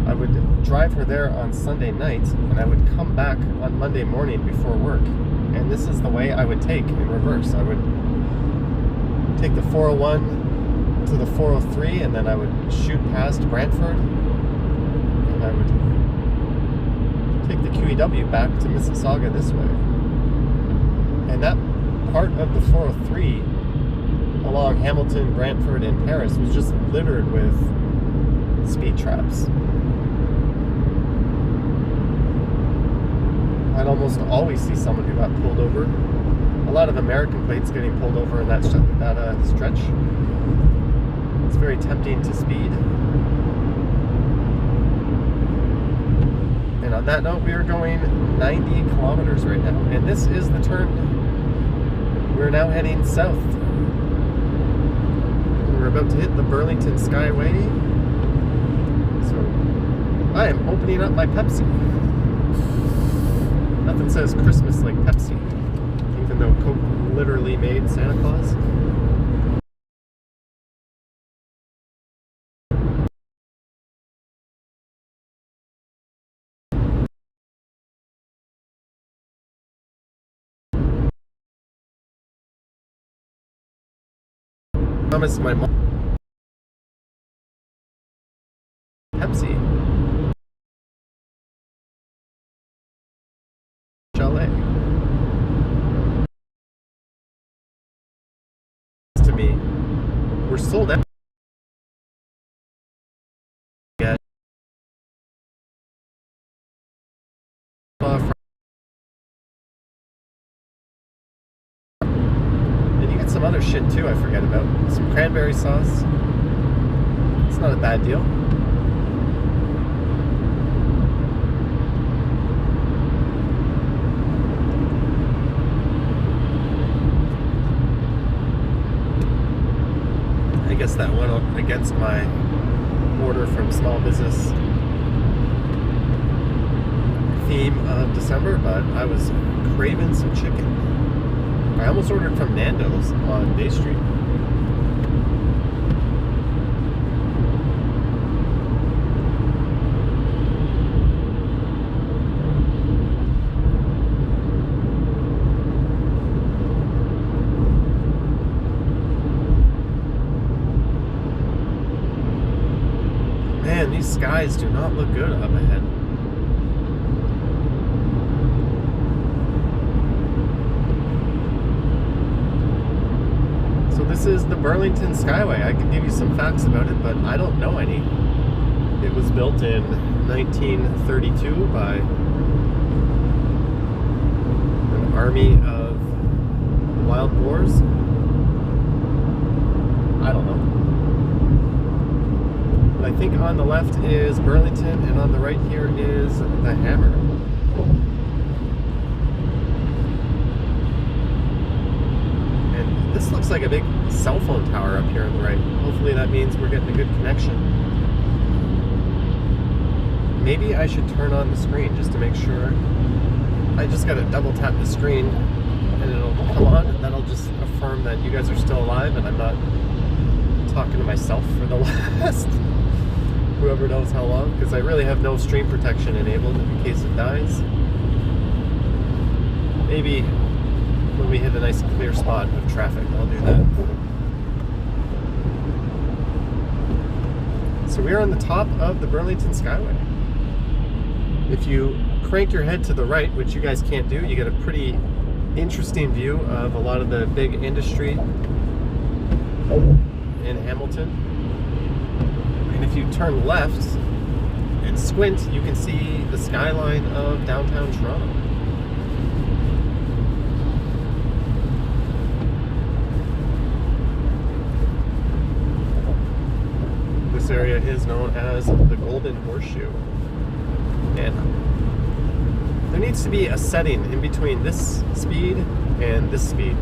I would drive her there on Sunday night, and I would come back on Monday morning before work, and this is the way I would take in reverse. I would take the 401 to the 403, and then I would shoot past Brantford, and I would take the QEW back to Mississauga this way. And that part of the 403 along Hamilton, Brantford, and Paris was just littered with speed traps. I'd almost always see someone who got pulled over. A lot of American plates getting pulled over in that stretch. It's very tempting to speed. And on that note, we are going 90 kilometers right now. And this is the turn. We're now heading south. And we're about to hit the Burlington Skyway. So I am opening up my Pepsi. Nothing says Christmas like Pepsi, even though Coke literally made Santa Claus. I promised my mom Pepsi. Chalet. To me, we're sold out. Get and you get some other shit too. I forget about some cranberry sauce. It's not a bad deal. I guess that went against my order from small business theme of December, but I was craving some chicken. I almost ordered from Nando's on Bay Street. Man, these skies do not look good up ahead. So this is the Burlington Skyway. I can give you some facts about it, but I don't know any. It was built in 1932 by an army of wild boars. I don't know. I think on the left is Burlington, and on the right here is the Hammer. And this looks like a big cell phone tower up here on the right. Hopefully that means we're getting a good connection. Maybe I should turn on the screen just to make sure. I just gotta double tap the screen and it'll come on, and that'll just affirm that you guys are still alive and I'm not talking to myself for the last whoever knows how long, because I really have no stream protection enabled in case it dies. Maybe when we hit a nice clear spot of traffic, I'll do that. So we're on the top of the Burlington Skyway. If you crank your head to the right, which you guys can't do, you get a pretty interesting view of a lot of the big industry in Hamilton. And if you turn left and squint, you can see the skyline of downtown Toronto. This area is known as the Golden Horseshoe. And there needs to be a setting in between this speed and this speed.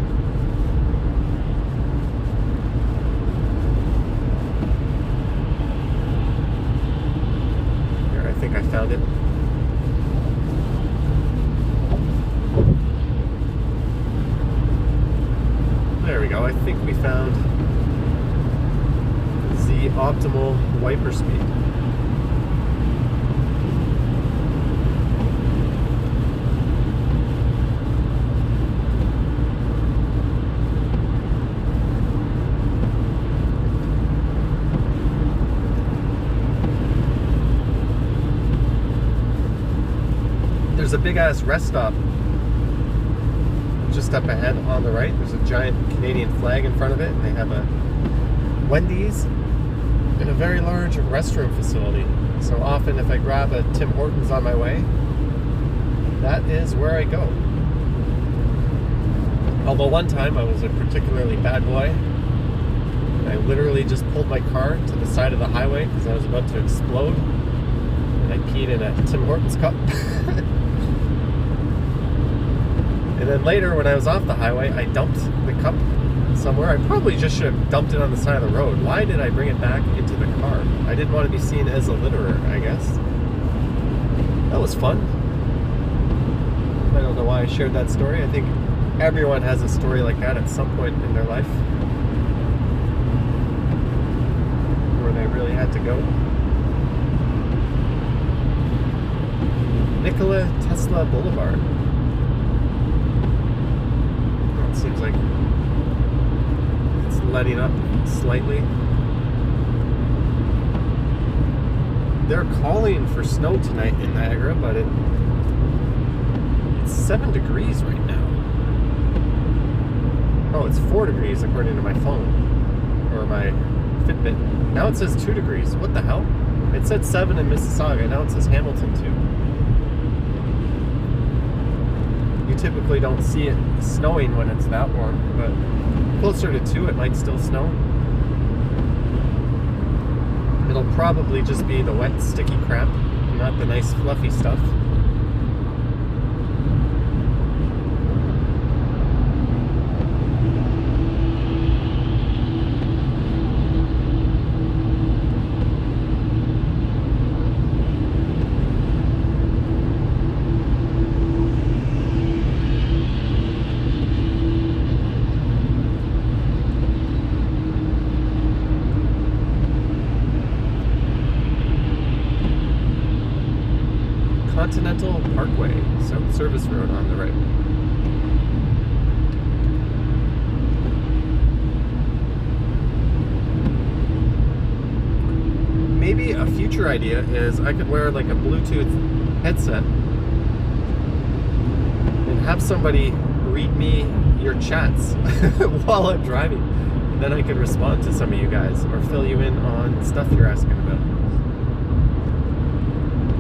I think we found the optimal wiper speed. There's a big ass rest stop just up ahead on the right. There's a giant Canadian flag in front of it, and they have a Wendy's and a very large restroom facility. So often if I grab a Tim Hortons on my way, that is where I go. Although one time I was a particularly bad boy. I literally just pulled my car to the side of the highway because I was about to explode, and I peed in a Tim Hortons cup. And then later, when I was off the highway, I dumped the cup somewhere. I probably just should have dumped it on the side of the road. Why did I bring it back into the car? I didn't want to be seen as a litterer, I guess. That was fun. I don't know why I shared that story. I think everyone has a story like that at some point in their life, where they really had to go. Nikola Tesla Boulevard. Seems like it's letting up slightly. They're calling for snow tonight in Niagara, but it's 7 degrees right now. Oh, it's 4 degrees according to my phone or my Fitbit. Now it says 2 degrees. What the hell? It said 7 in Mississauga. Now it says Hamilton 2. You typically don't see it snowing when it's that warm, but closer to 2 it might still snow. It'll probably just be the wet, sticky crap, not the nice, fluffy stuff. Continental Parkway, South Service Road on the right. Maybe a future idea is I could wear like a Bluetooth headset and have somebody read me your chats while I'm driving. Then I could respond to some of you guys or fill you in on stuff you're asking about.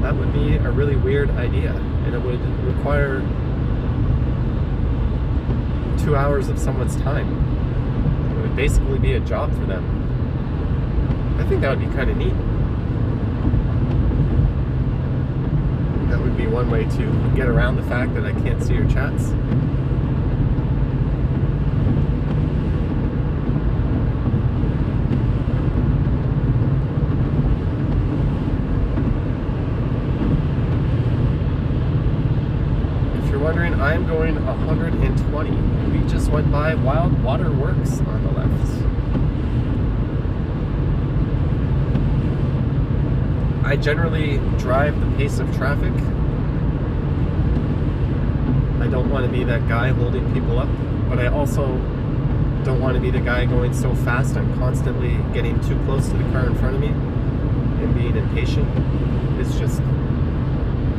That would be a really weird idea, and it would require 2 hours of someone's time. It would basically be a job for them. I think that would be kind of neat. That would be one way to get around the fact that I can't see your chats. Wondering, I'm going 120. We just went by Wild Water Works on the left. I generally drive the pace of traffic. I don't want to be that guy holding people up, but I also don't want to be the guy going so fast I'm constantly getting too close to the car in front of me and being impatient. It's just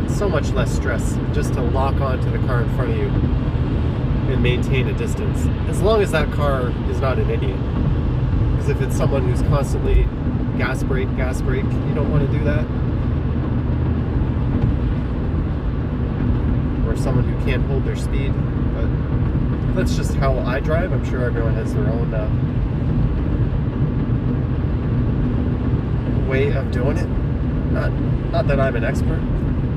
so much less stress just to lock onto the car in front of you and maintain a distance, as long as that car is not an idiot. Because if it's someone who's constantly gas brake, you don't want to do that. Or someone who can't hold their speed. But that's just how I drive. I'm sure everyone has their own way of doing it. Not that I'm an expert.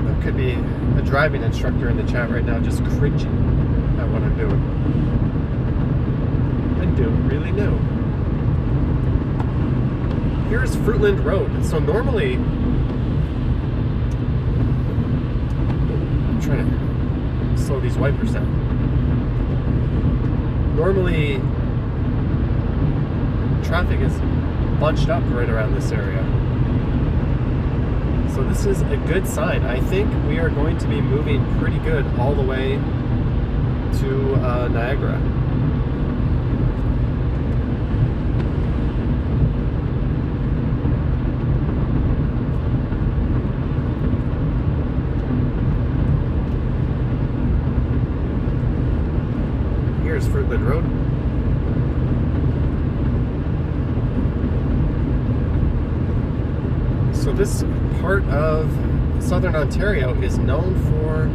There could be a driving instructor in the chat right now just cringing at what I'm doing. I don't really know. Here's Fruitland Road. So normally, I'm trying to slow these wipers down. Normally, traffic is bunched up right around this area. So this is a good sign. I think we are going to be moving pretty good all the way to Niagara. Here's Fruitland Road. So this part of southern Ontario is known for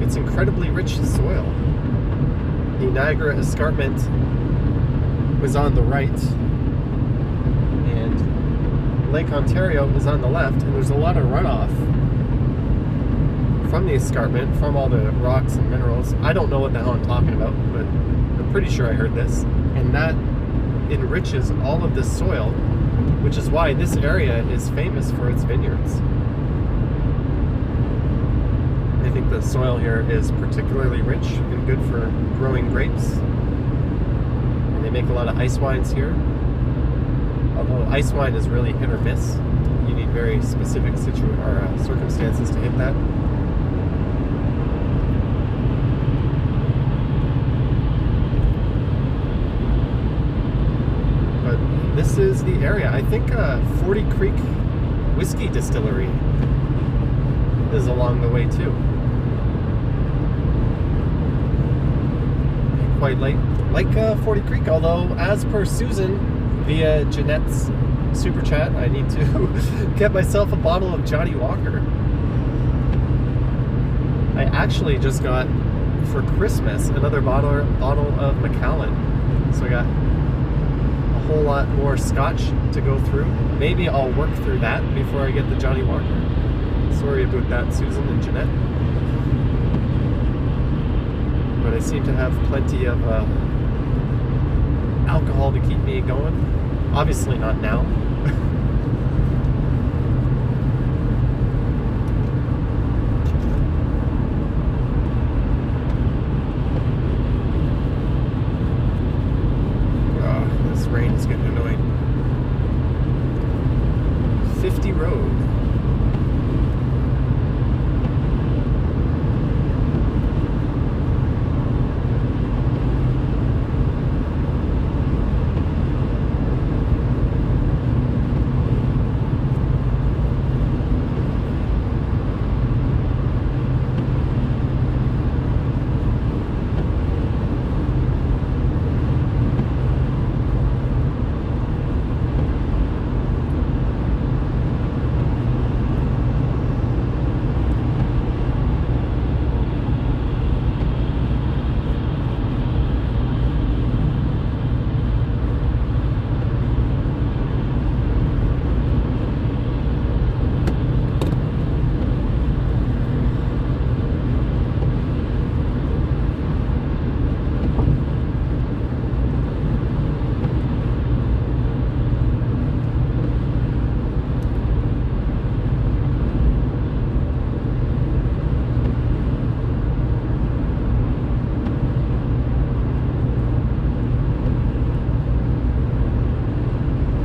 its incredibly rich soil. The Niagara Escarpment was on the right, and Lake Ontario is on the left, and there's a lot of runoff from the escarpment, from all the rocks and minerals. I don't know what the hell I'm talking about, but I'm pretty sure I heard this. And that enriches all of this soil, which is why this area is famous for its vineyards. I think the soil here is particularly rich and good for growing grapes. And they make a lot of ice wines here. Although ice wine is really hit or miss. You need very specific circumstances to hit that. This is the area. I think 40 Creek Whiskey Distillery is along the way too. Quite like 40 Creek, although as per Susan via Jeanette's super chat, I need to get myself a bottle of Johnny Walker. I actually just got for Christmas another bottle of Macallan, so I got whole lot more scotch to go through. Maybe I'll work through that before I get the Johnny Walker. Sorry about that, Susan and Jeanette. But I seem to have plenty of alcohol to keep me going. Obviously not now. Rain is getting annoying. 50 Road.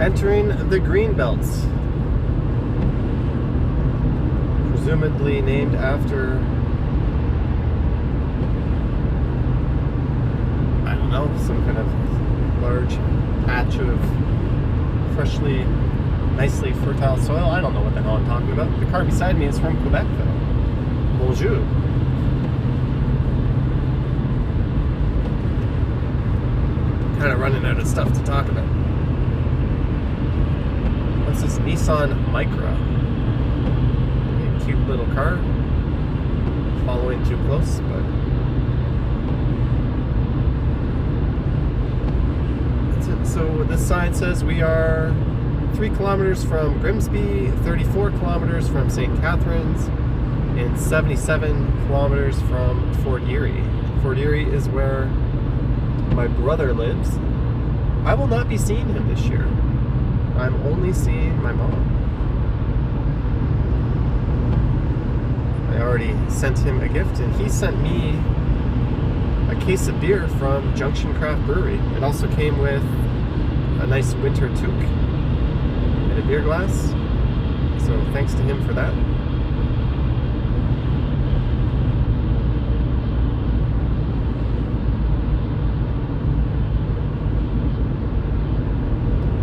Entering the green belts, presumably named after, I don't know, some kind of large patch of freshly, nicely fertile soil. I don't know what the hell I'm talking about. The car beside me is from Quebec, though. Bonjour. Kind of running out of stuff to talk about. What's this Nissan Micra? A cute little car. Following too close, but that's it. So this sign says we are 3 kilometers from Grimsby, 34 kilometers from St. Catharines, and 77 kilometers from Fort Erie. Fort Erie is where my brother lives. I will not be seeing him this year. I'm only seeing my mom. I already sent him a gift, and he sent me a case of beer from Junction Craft Brewery. It also came with a nice winter toque and a beer glass. So thanks to him for that.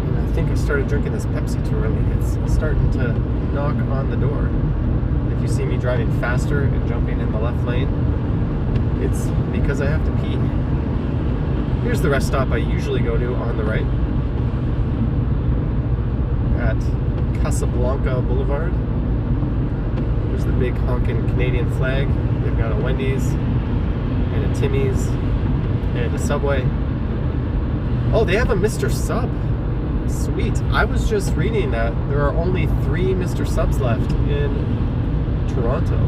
And I think I started drinking this Pepsi too early. It's starting to knock on the door. If you see me driving faster and jumping in the left lane, it's because I have to pee. Here's the rest stop I usually go to on the right at Casablanca Boulevard. There's the big honking Canadian flag. They've got a Wendy's and a Timmy's and a Subway. Oh, they have a Mr. Sub. Sweet. I was just reading that there are only 3 Mr. Subs left in Toronto,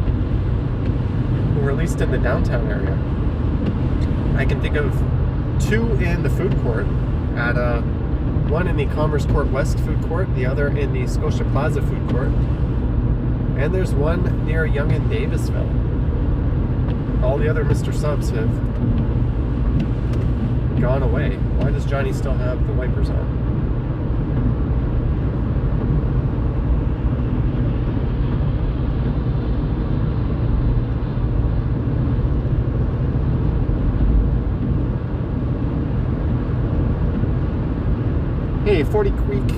or at least in the downtown area. I can think of 2 in the food court, at one in the Commerce Court West food court, the other in the Scotia Plaza food court, and there's one near Yonge and Davisville. All the other Mr. Subs have gone away. Why does Johnny still have the wipers on? Hey, 40 Creek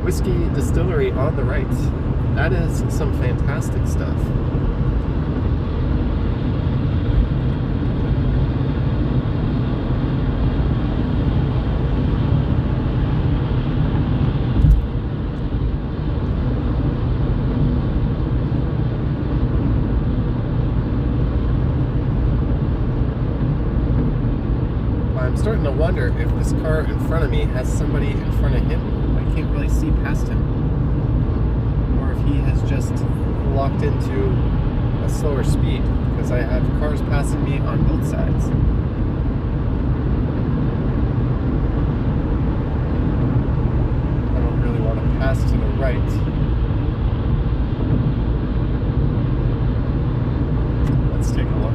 Whiskey Distillery on the right. That is some fantastic stuff. I'm starting to wonder if this car in front of me has somebody in front of him. I can't really see past him. Or if he has just locked into a slower speed, because I have cars passing me on both sides. I don't really want to pass to the right. Let's take a look.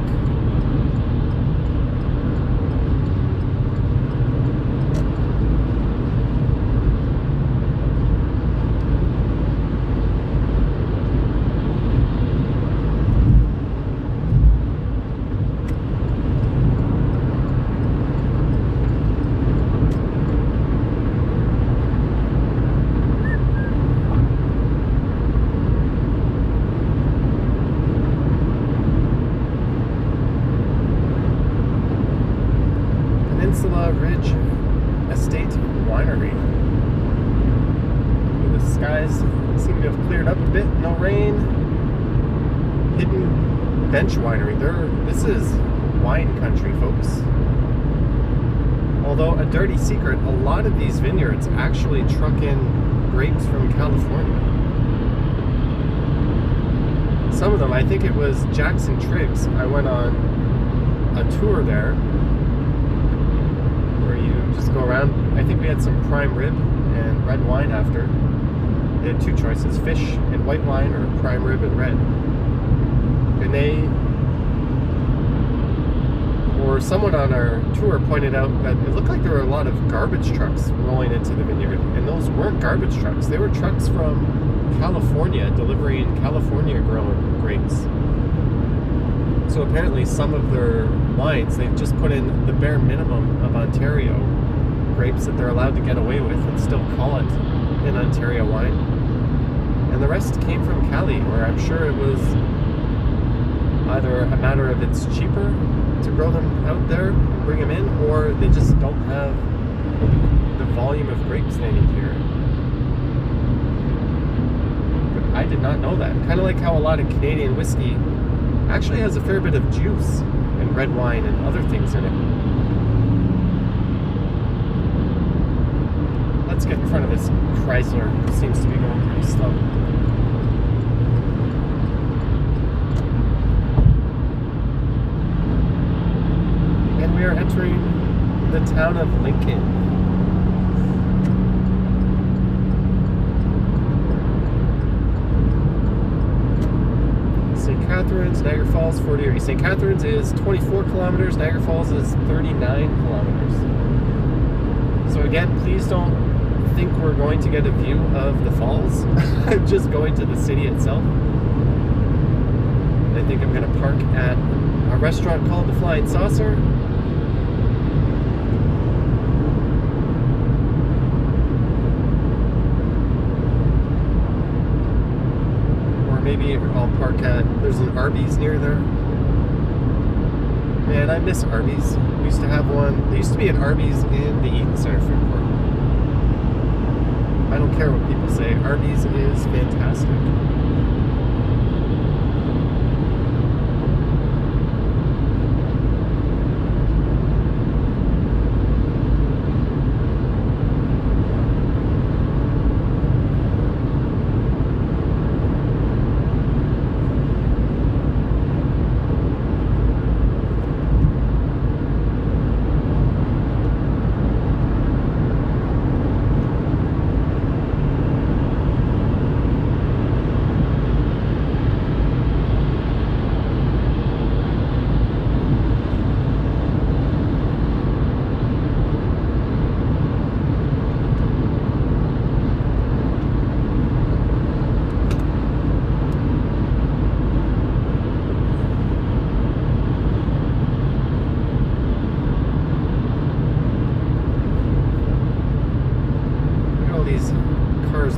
Ridge Estate Winery. The skies seem to have cleared up a bit. No rain. Hidden Bench Winery. This is wine country, folks. Although a dirty secret, a lot of these vineyards actually truck in grapes from California. Some of them, I think it was Jackson Triggs. I went on a tour there. Just go around. I think we had some prime rib and red wine after. They had 2 choices, fish and white wine, or prime rib and red. And someone on our tour pointed out that it looked like there were a lot of garbage trucks rolling into the vineyard, and those weren't garbage trucks. They were trucks from California delivering California grown grapes. So apparently some of their wines, they've just put in the bare minimum of Ontario grapes that they're allowed to get away with and still call it an Ontario wine. And the rest came from Cali, where I'm sure it was either a matter of it's cheaper to grow them out there and bring them in, or they just don't have the volume of grapes they need here. But I did not know that. Kind of like how a lot of Canadian whiskey actually has a fair bit of juice and red wine and other things in it. Let's get in front of this Chrysler. It seems to be going pretty slow. And we are entering the town of Lincoln. St. Catharines, Niagara Falls, 40 degrees. St. Catharines is 24 kilometers. Niagara Falls is 39 kilometers. So again, please don't think we're going to get a view of the falls. I'm just going to the city itself. I think I'm going to park at a restaurant called the Flying Saucer. Or maybe I'll park at, there's an Arby's near there. Man, I miss Arby's. We used to have one. There used to be an Arby's in the Eaton Center food court. I don't care what people say. Arby's is fantastic.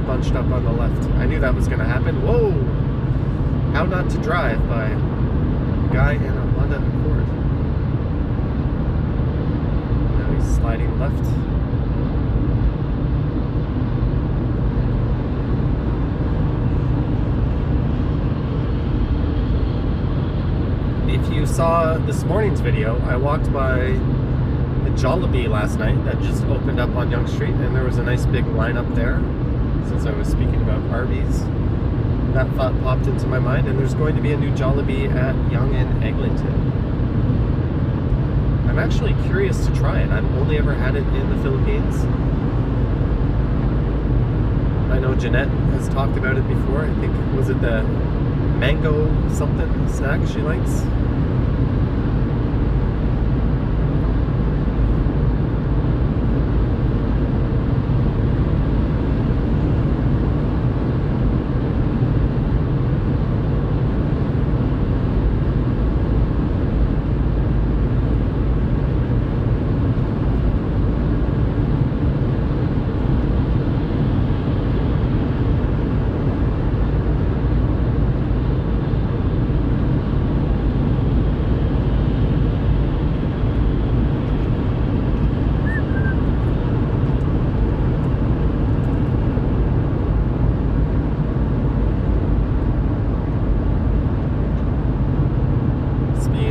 Bunched up on the left. I knew that was going to happen. Whoa! How not to drive by a guy in a Honda Accord. Now he's sliding left. If you saw this morning's video, I walked by the Jollibee last night that just opened up on Yonge Street, and there was a nice big lineup there. Since I was speaking about Arby's, that thought popped into my mind, and there's going to be a new Jollibee at Yonge and Eglinton. I'm actually curious to try it. I've only ever had it in the Philippines. I know Jeanette has talked about it before. I think, was it the mango something snack she likes?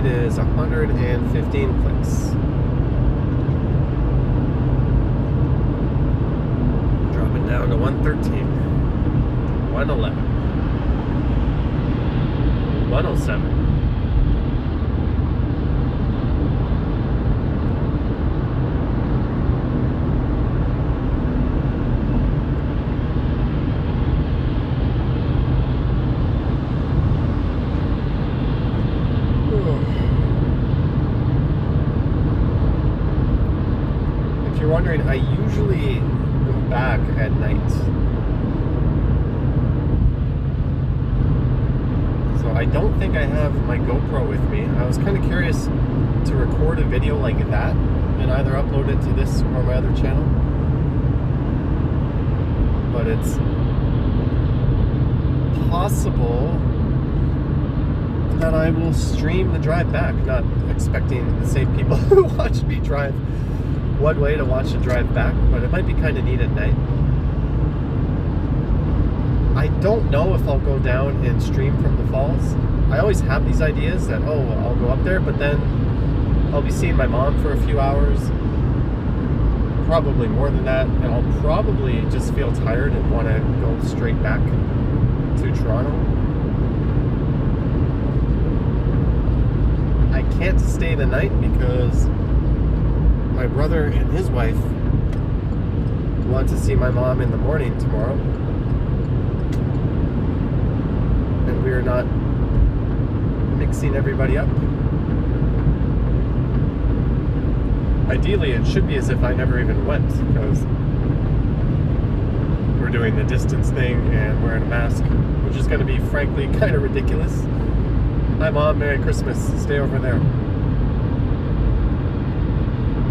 Is 115 clicks. Dropping down to 113, 111, 107. Wondering, I usually go back at night, so I don't think I have my GoPro with me. I was kind of curious to record a video like that and either upload it to this or my other channel, but it's possible that I will stream the drive back, not expecting the same people who watch me drive one way to watch the drive back, but it might be kind of neat at night. I don't know if I'll go down and stream from the falls. I always have these ideas that, oh, I'll go up there, but then I'll be seeing my mom for a few hours, probably more than that, and I'll probably just feel tired and want to go straight back to Toronto. I can't stay the night because my brother and his wife want to see my mom in the morning tomorrow, and we're not mixing everybody up. Ideally, it should be as if I never even went, because we're doing the distance thing and wearing a mask, which is going to be, frankly, kind of ridiculous. Hi, Mom. Merry Christmas. Stay over there.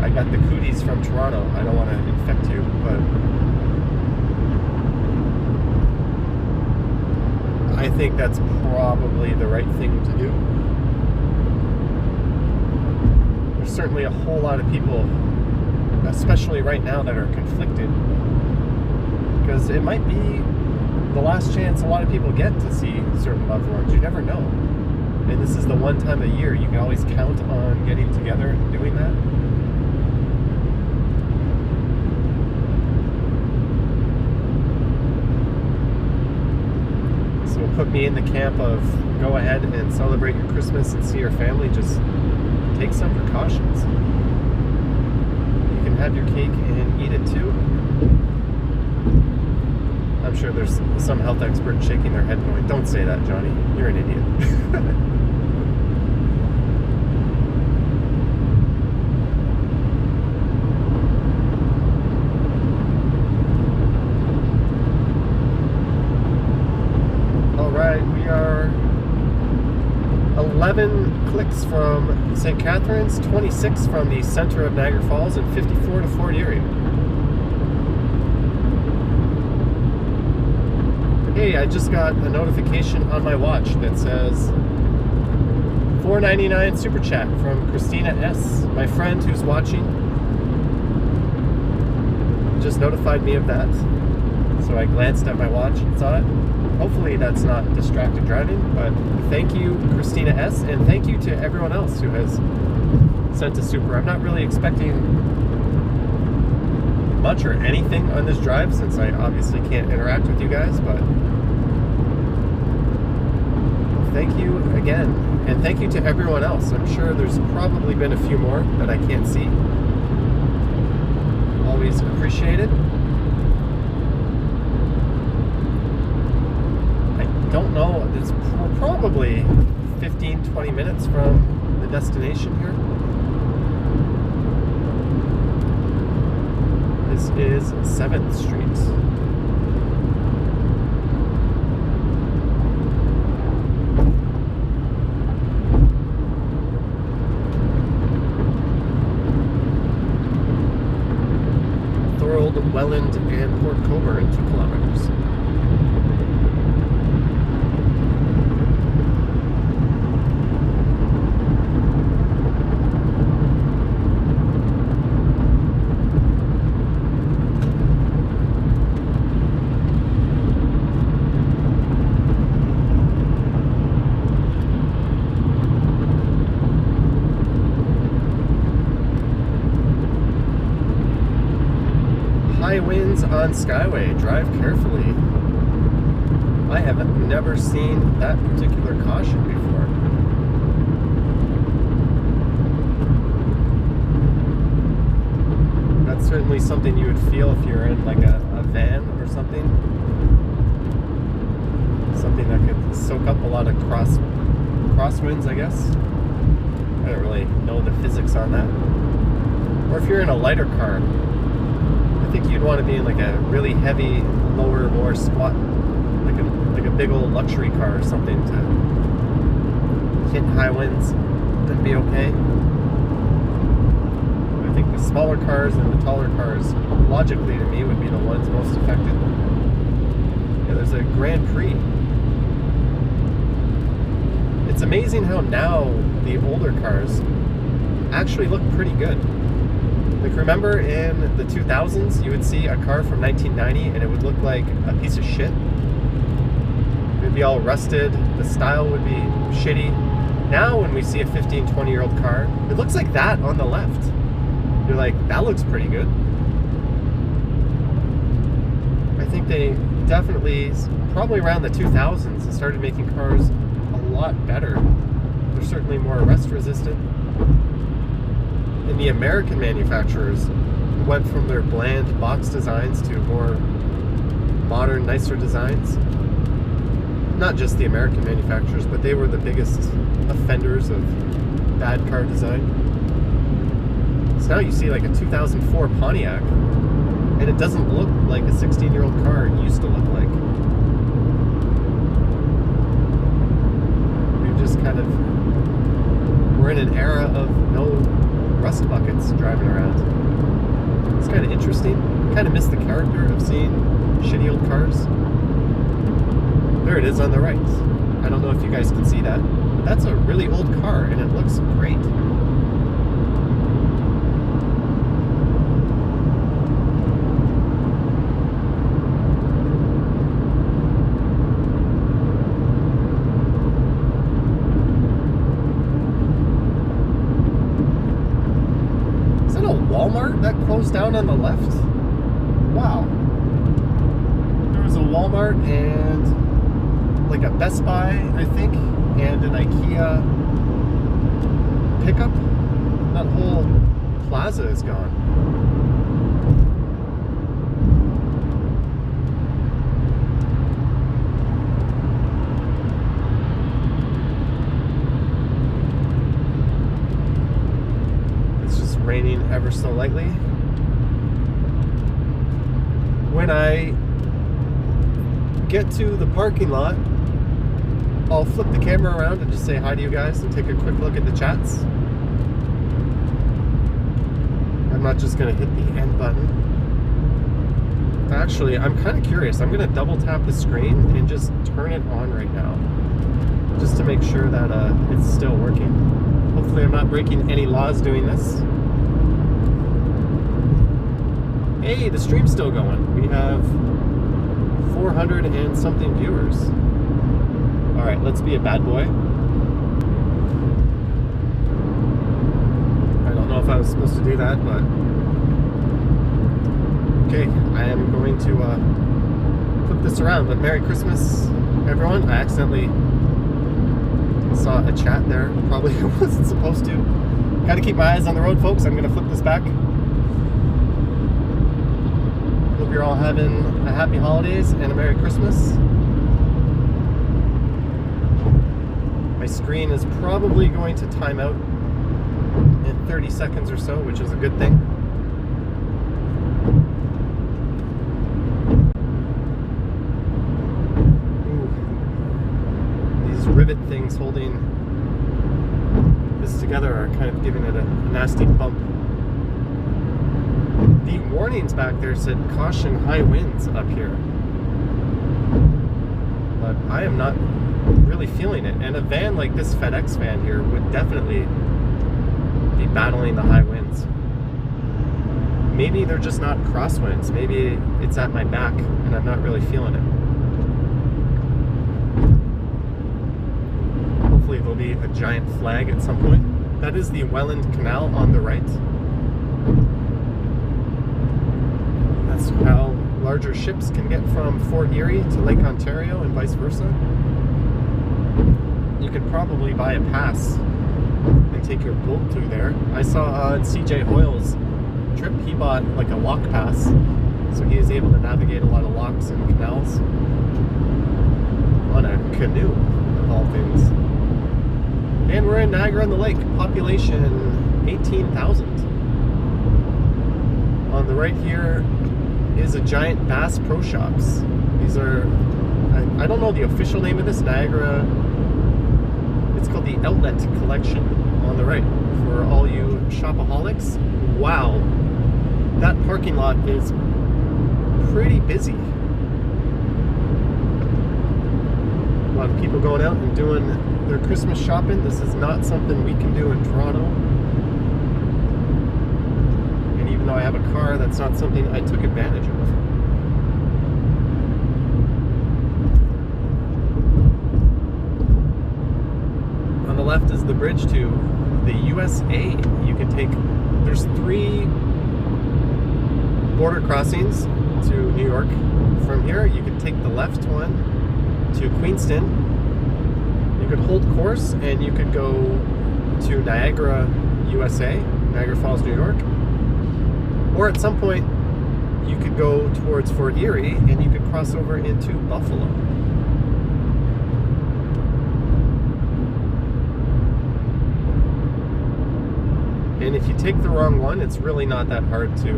I got the cooties from Toronto. I don't want to infect you, but I think that's probably the right thing to do. There's certainly a whole lot of people, especially right now, that are conflicted, because it might be the last chance a lot of people get to see certain loved ones. You never know. And this is the one time a year you can always count on getting together and doing that. So put me in the camp of go ahead and celebrate your Christmas and see your family. Just take some precautions. You can have your cake and eat it too. I'm sure there's some health expert shaking their head going, don't say that, Johnny. You're an idiot. All right, we are 11 clicks from St. Catharines, 26 from the center of Niagara Falls, and 54 to Fort Erie. Hey, I just got a notification on my watch that says $4.99 super chat from Christina S. My friend who's watching just notified me of that. So I glanced at my watch and saw it. Hopefully that's not distracted driving, but thank you, Christina S., and thank you to everyone else who has sent a super. I'm not really expecting much or anything on this drive, since I obviously can't interact with you guys, but thank you again, and thank you to everyone else. I'm sure there's probably been a few more that I can't see. Always appreciate it. I don't know, we're probably 15-20 minutes from the destination here. This is 7th Street. Thorold, Welland, and Port Coburn, 2 kilometers. High winds on Skyway. Drive carefully. I have never seen that particular caution before. That's certainly something you would feel if you're in like a van or something. Something that could soak up a lot of crosswinds, I guess. I don't really know the physics on that. Or if you're in a lighter car, I think you'd want to be in like a really heavy, lower, more squat, like a big old luxury car or something to hit high winds and be okay. I think the smaller cars and the taller cars, logically to me, would be the ones most affected. Yeah, there's a Grand Prix. It's amazing how now the older cars actually look pretty good. Like, remember in the 2000s, you would see a car from 1990 and it would look like a piece of shit. It would be all rusted, the style would be shitty. Now when we see a 15, 20-year-old car, it looks like that on the left. You're like, that looks pretty good. I think they definitely, probably around the 2000s, started making cars a lot better. They're certainly more rust resistant. And the American manufacturers went from their bland box designs to more modern, nicer designs. Not just the American manufacturers, but they were the biggest offenders of bad car design. So now you see like a 2004 Pontiac, and it doesn't look like a 16-year-old car used to look like. We've just kind of, we're in an era of no rust buckets driving around. It's kind of interesting. Kind of miss the character of seeing shitty old cars. There it is on the right. I don't know if you guys can see that, but that's a really old car and it looks great. Is that a Walmart that closed down on the left? Wow. There was a Walmart and like a Best Buy, I think, and an IKEA pickup. That whole plaza is gone. It's just raining ever so lightly. When I get to the parking lot, I'll flip the camera around and just say hi to you guys and take a quick look at the chats. I'm not just going to hit the end button. Actually, I'm kind of curious. I'm going to double tap the screen and just turn it on right now, just to make sure that it's still working. Hopefully I'm not breaking any laws doing this. Hey, the stream's still going. We have 400 and something viewers. All right, let's be a bad boy. I don't know if I was supposed to do that, but okay, I am going to flip this around. But Merry Christmas, everyone. I accidentally saw a chat there. Probably wasn't supposed to. Got to keep my eyes on the road, folks. I'm going to flip this back. Hope you're all having a happy holidays and a Merry Christmas. My screen is probably going to time out in 30 seconds or so, which is a good thing. Ooh. These rivet things holding this together are kind of giving it a nasty bump. The warnings back there said caution high winds up here, but I am not really feeling it, and a van like this FedEx van here would definitely be battling the high winds. Maybe they're just not crosswinds. Maybe it's at my back and I'm not really feeling it. Hopefully there'll be a giant flag at some point. That is the Welland Canal on the right. That's how larger ships can get from Fort Erie to Lake Ontario and vice versa. You could probably buy a pass and take your boat through there. I saw on CJ Hoyle's trip, he bought like a lock pass, so he is able to navigate a lot of locks and canals on a canoe, of all things. And we're in Niagara-on-the-Lake, population 18,000. On the right here is a giant Bass Pro Shops. These are, I don't know the official name of this, Niagara. It's called the Outlet Collection on the right for all you shopaholics. Wow, that parking lot is pretty busy. A lot of people going out and doing their Christmas shopping. This is not something we can do in Toronto. And even though I have a car, that's not something I took advantage of. On the left is the bridge to the USA. You can take, there's 3 border crossings to New York. From here, you can take the left one to Queenston. You could hold course and you could go to Niagara, USA, Niagara Falls, New York. Or at some point, you could go towards Fort Erie and you could cross over into Buffalo. And if you take the wrong one, it's really not that hard to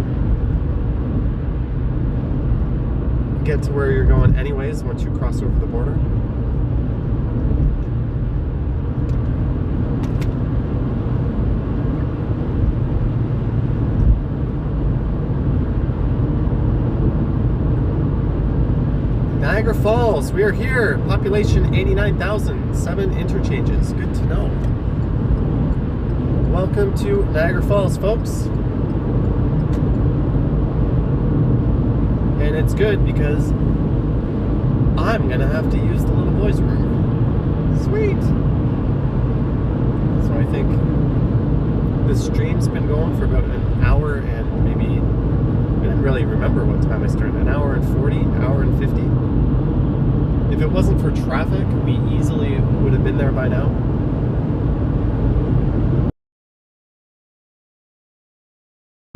get to where you're going anyways once you cross over the border. Niagara Falls, we are here. Population 89,000, 7 interchanges. Good to know. Welcome to Niagara Falls, folks. And it's good because I'm gonna have to use the little boy's room. Sweet. So I think this stream's been going for about an hour and maybe, I didn't really remember what time I started. An hour and 40, hour and 50. If it wasn't for traffic, we easily would have been there by now.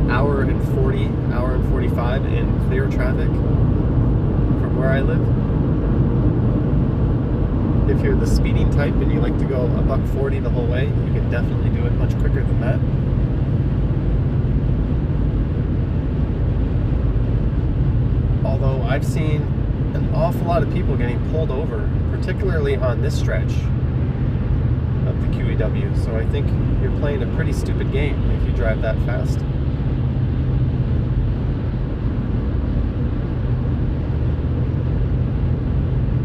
Hour and 40, hour and 45 in clear traffic from where I live. If you're the speeding type and you like to go $140 the whole way, you can definitely do it much quicker than that. Although I've seen an awful lot of people getting pulled over, particularly on this stretch of the QEW. So I think you're playing a pretty stupid game if you drive that fast.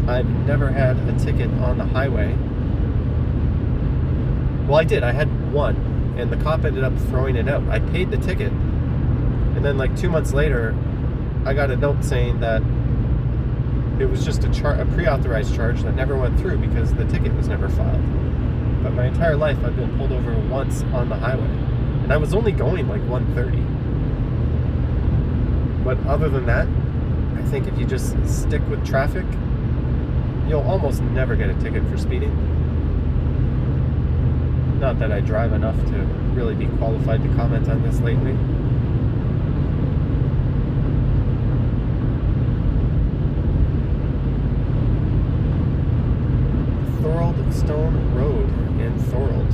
I've never had a ticket on the highway. Well, I did. I had one, and the cop ended up throwing it out. I paid the ticket, and then like 2 months later, I got a note saying that it was just a pre-authorized charge that never went through because the ticket was never filed. But my entire life, I've been pulled over once on the highway, and I was only going like 130. But other than that, I think if you just stick with traffic, you'll almost never get a ticket for speeding. Not that I drive enough to really be qualified to comment on this lately. Thorold Stone Road in Thorold.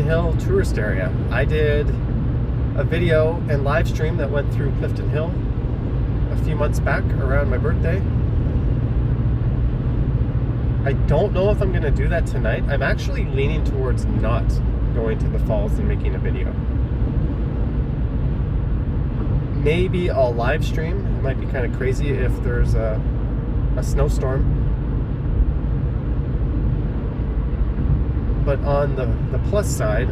Hill tourist area. I did a video and live stream that went through Clifton Hill a few months back around my birthday. I don't know if I'm going to do that tonight. I'm actually leaning towards not going to the falls and making a video. Maybe I'll live stream. It might be kind of crazy if there's a snowstorm. But on the plus side,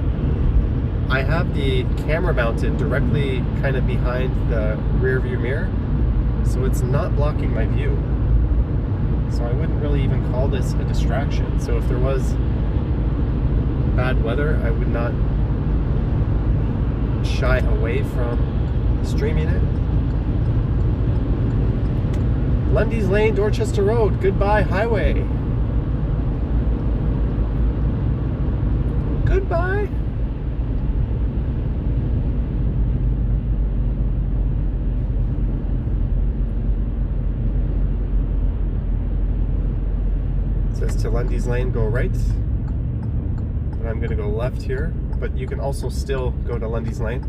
I have the camera mounted directly kind of behind the rear view mirror, so it's not blocking my view. So I wouldn't really even call this a distraction. So if there was bad weather, I would not shy away from streaming it. Lundy's Lane, Dorchester Road, goodbye highway. Goodbye. It says to Lundy's Lane, go right. But I'm going to go left here. But you can also still go to Lundy's Lane.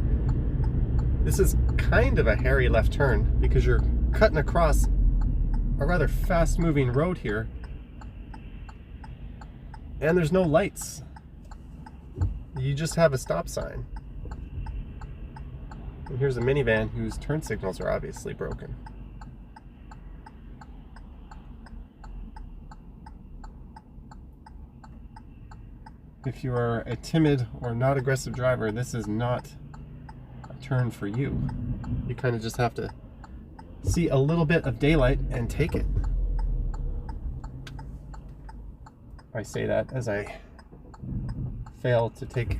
This is kind of a hairy left turn because you're cutting across a rather fast-moving road here. And there's no lights. You just have a stop sign. And here's a minivan whose turn signals are obviously broken. If you are a timid or not aggressive driver, this is not a turn for you. You kind of just have to see a little bit of daylight and take it. I say that as I fail to take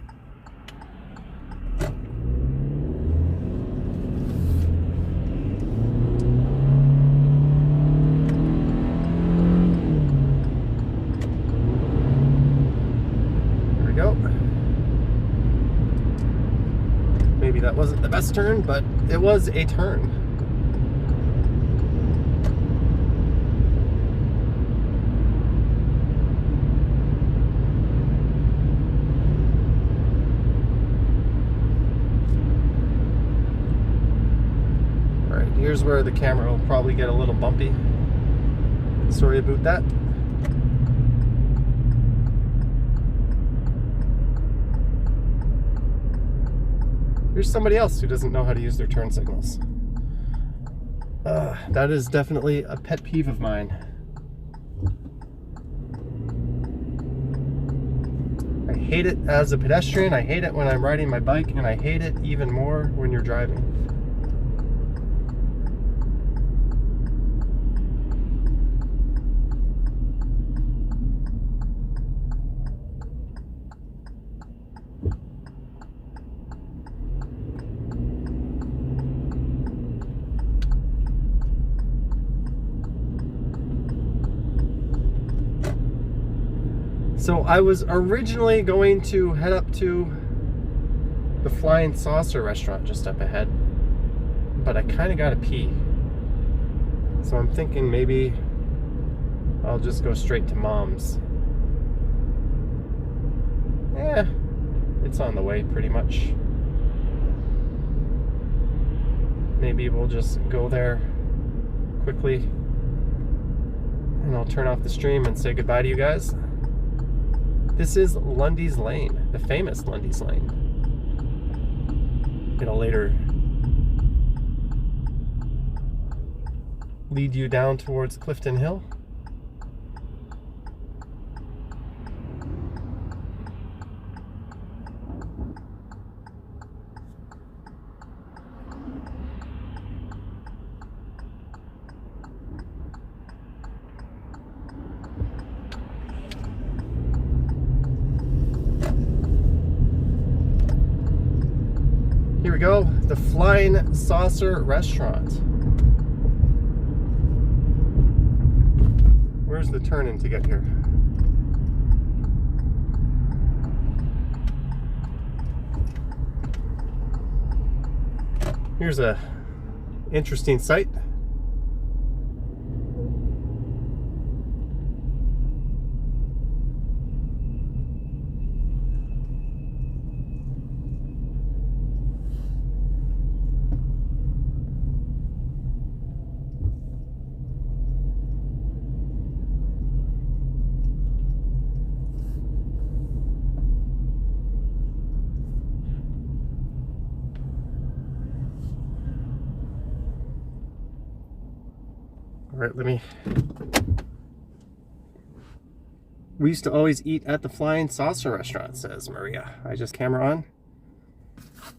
That wasn't the best turn, but it was a turn. All right, here's where the camera will probably get a little bumpy. Sorry about that. Here's somebody else who doesn't know how to use their turn signals. That is definitely a pet peeve of mine. I hate it as a pedestrian, I hate it when I'm riding my bike, and I hate it even more when you're driving. So I was originally going to head up to the Flying Saucer restaurant just up ahead, but I kind of got to pee. So I'm thinking maybe I'll just go straight to Mom's. It's on the way pretty much. Maybe we'll just go there quickly and I'll turn off the stream and say goodbye to you guys. This is Lundy's Lane, the famous Lundy's Lane. It'll later lead you down towards Clifton Hill. Here we go, the Flying Saucer restaurant. Where's the turn-in to get here? Here's a interesting site. All right, we used to always eat at the Flying Saucer restaurant, says Maria. I just camera on.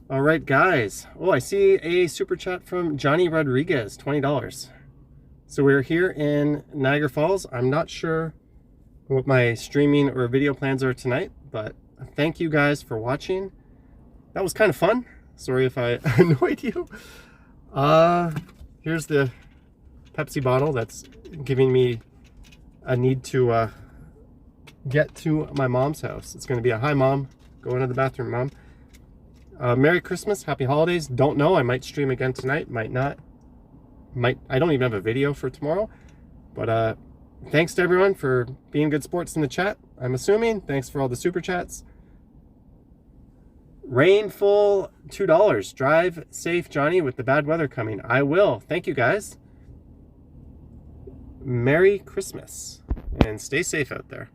All right, guys. Oh, I see a super chat from Johnny Rodriguez, $20. So we're here in Niagara Falls. I'm not sure what my streaming or video plans are tonight, but thank you guys for watching. That was kind of fun. Sorry if I annoyed you. Here's the Pepsi bottle that's giving me a need to get to my mom's house. It's going to be a hi mom, go into the bathroom mom. Merry Christmas, happy holidays. Don't know, I might stream again tonight, might not. I don't even have a video for tomorrow, but thanks to everyone for being good sports in the chat, I'm assuming. Thanks for all the super chats. Rainful, $2. Drive safe, Johnny, with the bad weather coming. I will. Thank you, guys. Merry Christmas and stay safe out there.